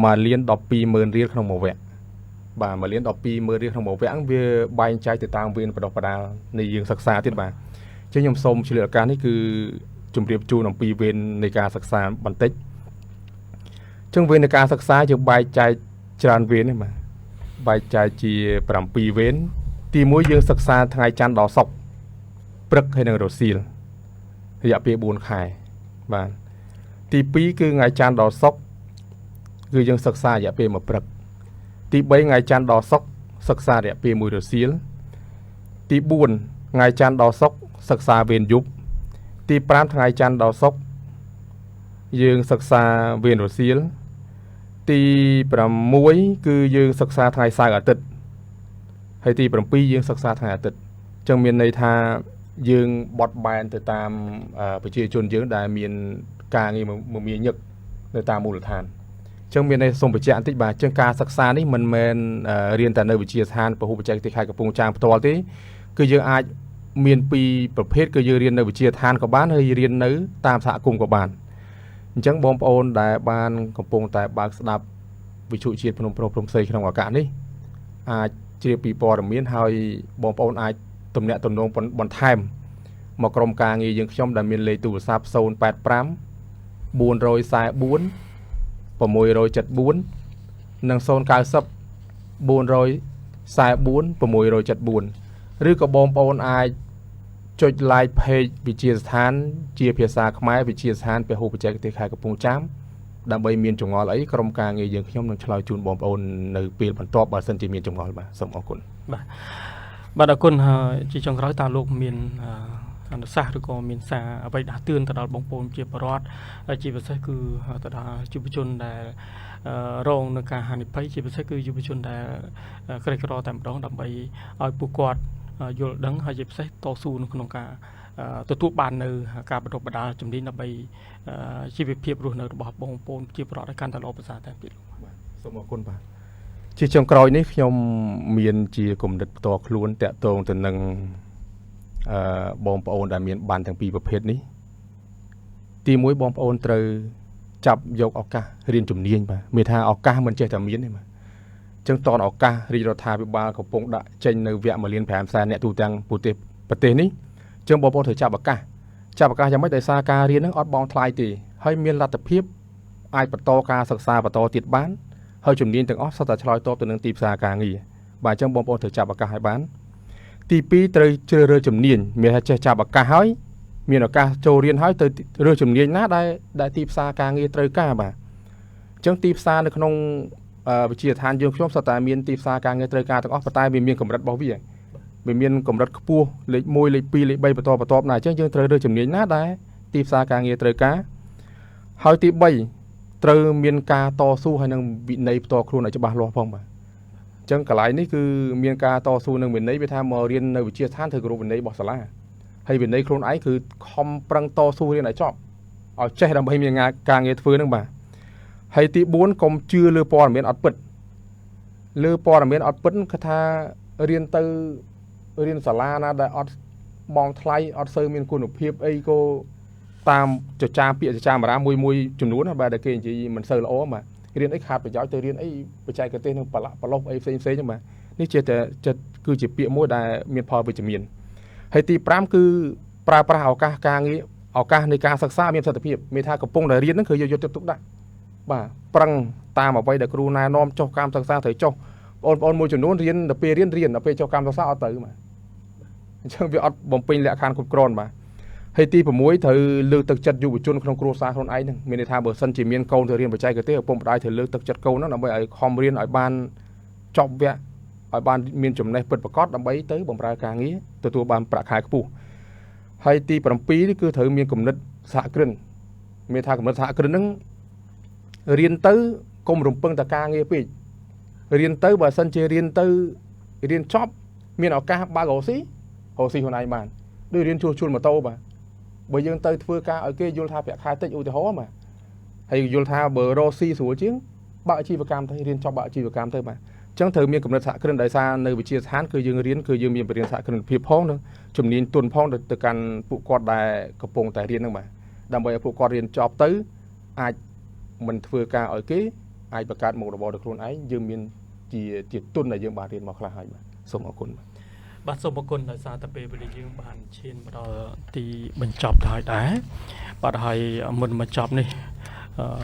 1,12,000 រៀលក្នុងមួយវគ្គបាទ1,12,000 រៀលក្នុងមួយវគ្គវាបែងចែកទៅតាមវេនបណ្ដុះបណ្ដាលនៃយើងសិក្សាទៀតបាទអញ្ចឹងខ្ញុំសូមឆ្លៀតឱកាសនេះគឺជម្រាបជូនអំពីវេននៃការសិក្សាបន្តិចអញ្ចឹងវេននៃការសិក្សាយើងបែងចែកច្រើនវេននេះបាទបែងចែកជា7វេនទី1យើងសិក្សាថ្ងៃច័ន្ទដល់សុក្រព្រឹកហើយនិងរសៀលរយៈពេល4ខែបាទទី2គឺថ្ងៃច័ន្ទដល់សុក្រគឺយើងសិក្សារយៈពេល1ព្រឹកទី3ថ្ងៃច័ន្ទដល់សុក្រសិក្សារយៈពេល1រសៀលទី4ថ្ងៃច័ន្ទដល់សុក្រសិក្សាវេនយប់ទី5ថ្ងៃច័ន្ទដល់សុក្រយើងសិក្សាវេនរសៀលទី6គឺយើងសិក្សាថ្ងៃសៅរ៍អាទិត្យហើយទី7យើងសិក្សាថ្ងៃអាទិត្យអញ្ចឹងមានន័យថាយើងបត់បែនទៅតាមប្រជាជនយើងដែលមានការងារមមាញឹកនៅតាមមូលដ្ឋានអញ្ចឹងមានន័យសូមបញ្ជាក់បន្តិចបាទអញ្ចឹងការសិក្សានេះមិនមែនរៀនតែនៅវិទ្យាស្ថានពហុបច្ចេកទេសខេត្តកំពង់ចាមផ្ទាល់ទេគឺយើងអាចមានពីរប្រភេទគឺយើងរៀននៅវិទ្យាស្ថានក៏បានហើយរៀននៅតាមសហគមន៍ក៏បានអញ្ចឹងបងប្អូនដែលបានកំពុងតែបើកស្ដាប់វិទ្យុជាតិភ្នំព្រំសីក្នុងឱកាសនេះអាចជ្រាបពីព័ត៌មានហើយបងប្អូនអាចទំនាក់ទំនងបន្ថែមមកក្រុមការងារយើងខ្ញុំដែលមានលេខទូរស័ព្ទ085 444 674និង090 444 674ឬក៏បងប្អូនអាចចុច like page វិទ្យាស្ថានជាភាសាខ្មែរវិទ្យាស្ថានពហុបច្ចេកទេសខេត្តកំពង់ចាមដើម្បីមានចម្ងល់អីក្រុមការងារយើងខ្ញុំនឹងឆ្លើយជូនបងប្អូននៅពេលបន្ទាប់បើសិនជាមានចម្ងល់បាទសូមអរគុណបាទអរគុណជាចុងក្រោយតើលោកមានអនុសាសន៍ឬក៏មានសារអ្វីដាស់តឿនទៅដល់បងប្អូនជាពលរដ្ឋជាពិសេសគឺទៅដល់យុវជនដែលរងនឹងការហានិភ័យជាពិសេសគឺយុវជនដែលក្រីក្រតែម្ដងដើម្បីឲ្យពួកគាត់យល់ដឹងហើយជាពិសេសតស៊ូនៅក្នុងការទទួលបាននៅការបណ្ដុះបណ្ដាលជំនាញដើម្បីជីវភាពរស់នៅរបស់បងប្អូនជាពលរដ្ឋឲ្យកាន់តែល្អប្រសើរតែទៀតបាទសូមអរគុណបាទ ជាចុងក្រោយនេះខ្ញុំមានជាគំនិតផ្ទាល់ខ្លួនតាក់ទងទៅនឹងបងប្អូនដែលមានបានទាំងពីរប្រភេទនេះទីមួយបងប្អូនត្រូវចាប់យកឱកាសរៀនជំនាញបាទមានថាឱកាសមិនចេះតែមានទេបាទអញ្ចឹងតនឱកាសរាជរដ្ឋាភិបាលកំពុងដាក់ចេញនៅវគ្គ1.5 លានអ្នកទូទាំងប្រទេសនេះអញ្ចឹងបងប្អូនត្រូវចាប់ឱកាសយ៉ាងម៉េចដោយសារការរៀនហ្នឹងអត់បង់ថ្លៃទេហើយមានលទ្ធភាពអាចបន្តការសិក្សាបន្តទៀតបានហើយជំនាញទាំងអស់សុទ្ធតែឆ្លើយតបទៅនឹងទីផ្សារការងារបាទអញ្ចឹងបងប្អូនត្រូវចាប់ឱកាសឲ្យបានទី2ត្រូវជ្រើសរើសជំនាញមានថាចេះចាប់ឱកាសហើយមានឱកាសចូលរៀនហើយទៅរើសជំនាញណាដែលទីផ្សារការងារត្រូវការបាទអញ្ចឹងទីផ្សារនៅក្នុងវិទ្យាស្ថានយើងខ្ញុំសុទ្ធតែមានទីផ្សារការងារត្រូវការទាំងអស់ប៉ុន្តែវាមានកម្រិតរបស់វាមានកម្រិតខ្ពស់លេខ1លេខ2លេខ3បន្តណាអញ្ចឹងយើងត្រូវរើសជំនាញណាដែលទីផ្សារការងារត្រូវការហើយទី3ត្រូវមានការតស៊ូហើយនឹងវិន័យផ្ទាល់ខ្លួនឲ្យច្បាស់លាស់ផងបាទអញ្ចឹងកន្លែងនេះគឺមានការតស៊ូនឹងវិន័យវាថាមករៀននៅវិទ្យាស្ថានធ្វើគោរពវិន័យរបស់សាលាហើយវិន័យខ្លួនឯងគឺខំប្រឹងតស៊ូរៀនឲ្យចប់ឲ្យចេះដើម្បីមានការងារធ្វើហ្នឹងបាទហើយទី4កុំជឿលើព័ត៌មានអត់ពិតគឺថារៀនទៅរៀនសាលាណាដែលអត់បងថ្លៃអត់សូវមានគុណភាពអីក៏តាមចចាពាក្យចចាមរាមួយចំនួនបាទដែលគេនិយាយមិនសូវល្អបាទរៀនអីខាតប្រយោជន៍ទៅរៀនអីបច្ចេកទេសនឹងប្រឡប់អីផ្សេងហ្នឹងបាទនេះគឺជាពាក្យមួយដែលមានផលវិជ្ជមានហើយទី5គឺប្រើប្រាស់ឱកាសការងារឱកាសនៃការសិក្សាមានប្រសិទ្ធភាពមានថាកំពុងតែរៀនហ្នឹងគឺយកចិត្តទុកដាក់បាទប្រឹងតាមអ្វីដែលគ្រូណែនាំចុះកម្មសិក្សាត្រូវចុះបងប្អូនមួយចំនួនរៀនដល់ពេលរៀនដល់ពេលចុះកម្មសិក្សាអត់ទៅបាទអញ្ចឹងវាអត់បំពេញលក្ខខណ្ឌគ្រប់គ្រាន់បាទហើយទី6ត្រូវលើកទឹកចិត្តយុវជនក្នុងគ្រួសារខ្លួនឯងហ្នឹងមានន័យថាបើសិនជាមានកូនទៅរៀនបច្ចេកទេសឪពុកម្ដាយត្រូវលើកទឹកចិត្តកូនហ្នឹងដើម្បីឲ្យខំរៀនឲ្យបានចប់វគ្គឲ្យបានមានចំណេះពិតប្រាកដដើម្បីទៅបម្រើការងារទទួលបានប្រាក់ខែខ្ពស់ហើយទី7នេះគឺត្រូវមានគំនិតសហគ្រិនមានថាគំនិតសហគ្រិនហ្នឹងរៀនទៅកុំរំពឹងតែការងារពេករៀនទៅបើសិនជារៀនចប់មានឱកាសបើករកស៊ីខ្លួនឯងបានដូចរៀនជួលម៉ូតូបាទបើយើងទៅធ្វើការឲ្យគេយល់ថាប្រាក់ខែតិចឧទាហរណ៍បាទហើយយល់ថាបើរកស៊ីស្រួលជាងបើអាជីវកម្មទៅរៀនចប់បើអាជីវកម្មទៅបាទអញ្ចឹងត្រូវមានគំនិតសហគ្រិនដោយសារនៅវិទ្យាស្ថានគឺយើងរៀនគឺយើងមានបរិញ្ញាសហគ្រិនភាពផងនឹងជំនាញទុនផងទៅកាន់ពួកគាត់ដែលកំពុងតែរៀនហ្នឹងបាទដើម្បីឲ្យពួកគាត់រៀនចប់ទៅអាចមិនធ្វើការឲ្យគេអាចបង្កើតមុខរបរដល់ខ្លួនឯងយើងមានជាទុនដែលយើងបានរៀនមកខ្លះហើយបាទសូមអរគុណបាទសូមអរគុណដោយសារតែពេលវេលាយើងបានឈានមកដល់ទីបញ្ចប់ទៅហើយដែរបាទហើយមុនបញ្ចប់នេះ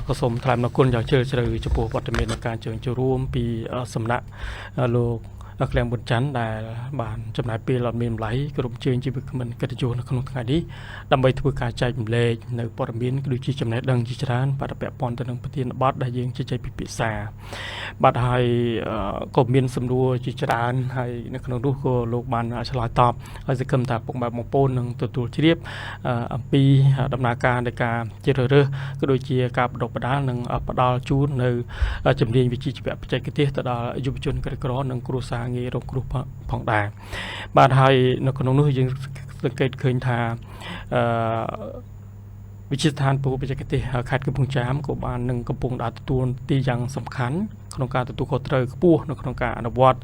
ក៏សូមថ្លែងអំណរគុណយ៉ាងជ្រាលជ្រៅចំពោះវត្តមាននៃការចូលរួមពីសំណាក់លោកក្លៀងប៊ុនច័ន្ទដែលបានចំណាយពេលអត់មានម្ល៉េះគ្រប់ជើងជីវិតមិនកិត្តិយសនៅក្នុងថ្ងៃនេះដើម្បីធ្វើការចែករំលែកនៅព័ត៌មានដូចជាចំណេះដឹងជាច្រើនបាទពាក់ព័ន្ធទៅនឹងប្រធានបទដែលយើងជជែកពិភាក្សាបាទហើយក៏មានសំណួរជាច្រើនហើយនៅក្នុងនោះក៏លោកបានឆ្លើយតបហើយសង្ឃឹមថាពុកម៉ែបងប្អូននឹងទទួលជ្រាបអំពីដំណើរការនៃការជ្រើសរើសក៏ដូចជាការបណ្ដុះបណ្ដាលនិងផ្ដល់ជូននៅជំនាញវិជ្ជាជីវៈបច្ចេកទេសទៅដល់យុវជនក្រីក្រនិងគ្រួសារងាយរងគ្រោះផងដែរបាទហើយនៅក្នុងនោះយើងសង្កេតឃើញថាវិទ្យាស្ថានពហុបច្ចេកទេសខេត្តកំពង់ចាមក៏បាននឹងកំពុងដើរទទួលទីយ៉ាងសំខាន់ក្នុងការទទួលខុសត្រូវខ្ពស់នៅក្នុងការអនុវត្ត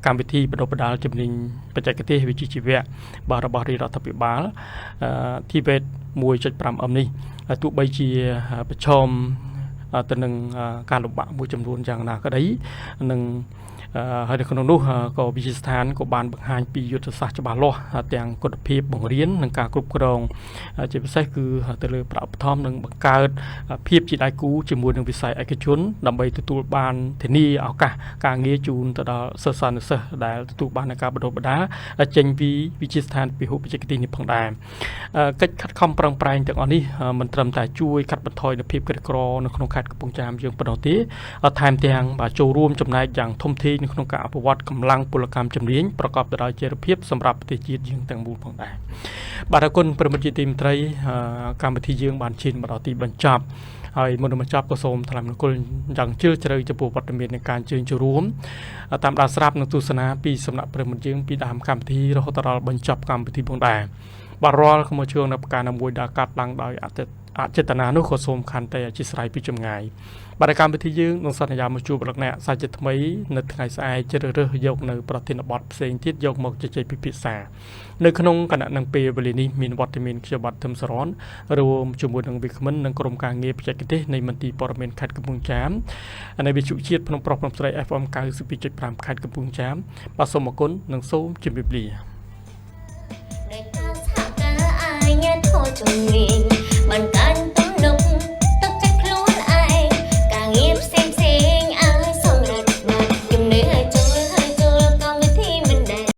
កម្មវិធីបណ្ដុះបណ្ដាលជំនាញបច្ចេកទេសវិជ្ជាជីវៈបាទរបស់រាជរដ្ឋាភិបាលTVET 1.5M នេះទោះបីជាប្រឈមទៅនឹងការលំបាកមួយចំនួនយ៉ាងណាក្តីនឹងហើយនៅក្នុងនោះក៏វិទ្យាស្ថានក៏បានបង្ហាញពីយុទ្ធសាស្ត្រច្បាស់លាស់ទាំងគុណភាពបង្រៀននិងការគ្រប់គ្រងជាពិសេសគឺទៅលើប្រាក់បឋមនិងបង្កើតភាពជាដៃគូជាមួយនឹងវិស័យឯកជនដើម្បីទទួលបានធានាឱកាសការងារជូនទៅដល់សិស្សានុសិស្សដែលទទួលបានការបណ្ដុះបណ្ដាលចេញពីវិទ្យាស្ថានពហុបច្ចេកទេសនេះផងដែរកិច្ចខិតខំប្រឹងប្រែងទាំងអស់នេះមិនត្រឹមតែជួយកាត់បន្ថយនូវភាពក្រីក្រនៅក្នុងខេត្តកំពង់ចាមយើងប៉ុណ្ណោះទេថែមទាំងបានចូលរួមចំណែកយ៉ាងធំធេងនៅក្នុងការអភិវឌ្ឍកម្លាំងពលកម្មជំនាញប្រកបទៅដោយចីរភាពសម្រាប់ប្រទេសជាតិយើងទាំងមូលផងដែរបាទអរគុណប្រិមត្តជាទីមេត្រីកម្មវិធីយើងបានឈានមកដល់ទីបញ្ចប់ហើយមុននឹងបញ្ចប់ក៏សូមថ្លែងអំណរគុណយ៉ាងជ្រាលជ្រៅចំពោះវត្តមាននៃការចូលរួមតាមដានស្រាប់និងទស្សនាពីសំណាក់ប្រិមត្តយើងពីដើមកម្មវិធីរហូតដល់បញ្ចប់កម្មវិធីផងដែរ បាទរាល់មកជួងនៅការណាមួយដែលកាត់ឡើងដោយអចេតនានោះក៏សូមខន្តីអធិស្ឋានពីចម្ងាយបាទកម្មវិធីយើងនឹងសន្យាមកជួបលោកអ្នកសាជាថ្មីនៅថ្ងៃស្អែកជ្រើសរើសយកនៅប្រធានបទផ្សេងទៀតយកមកជជែកពិភាក្សានៅក្នុងគណៈនឹងពេលវេលានេះមានវត្តមានខ្ញុំបាទធឹមសរនរួមជាមួយនឹងវិក្កាមិននិងក្រុមការងារបច្ចេកទេសនៃមន្ទីរព័ត៌មានខេត្តកំពង់ចាមនៃវិទ្យុជាតិភ្នំប្រុសភ្នំស្រី FM 92.5 ខេត្តកំពង់ចាមបាទសូមអរគុណនិងសូមជម្រាបលា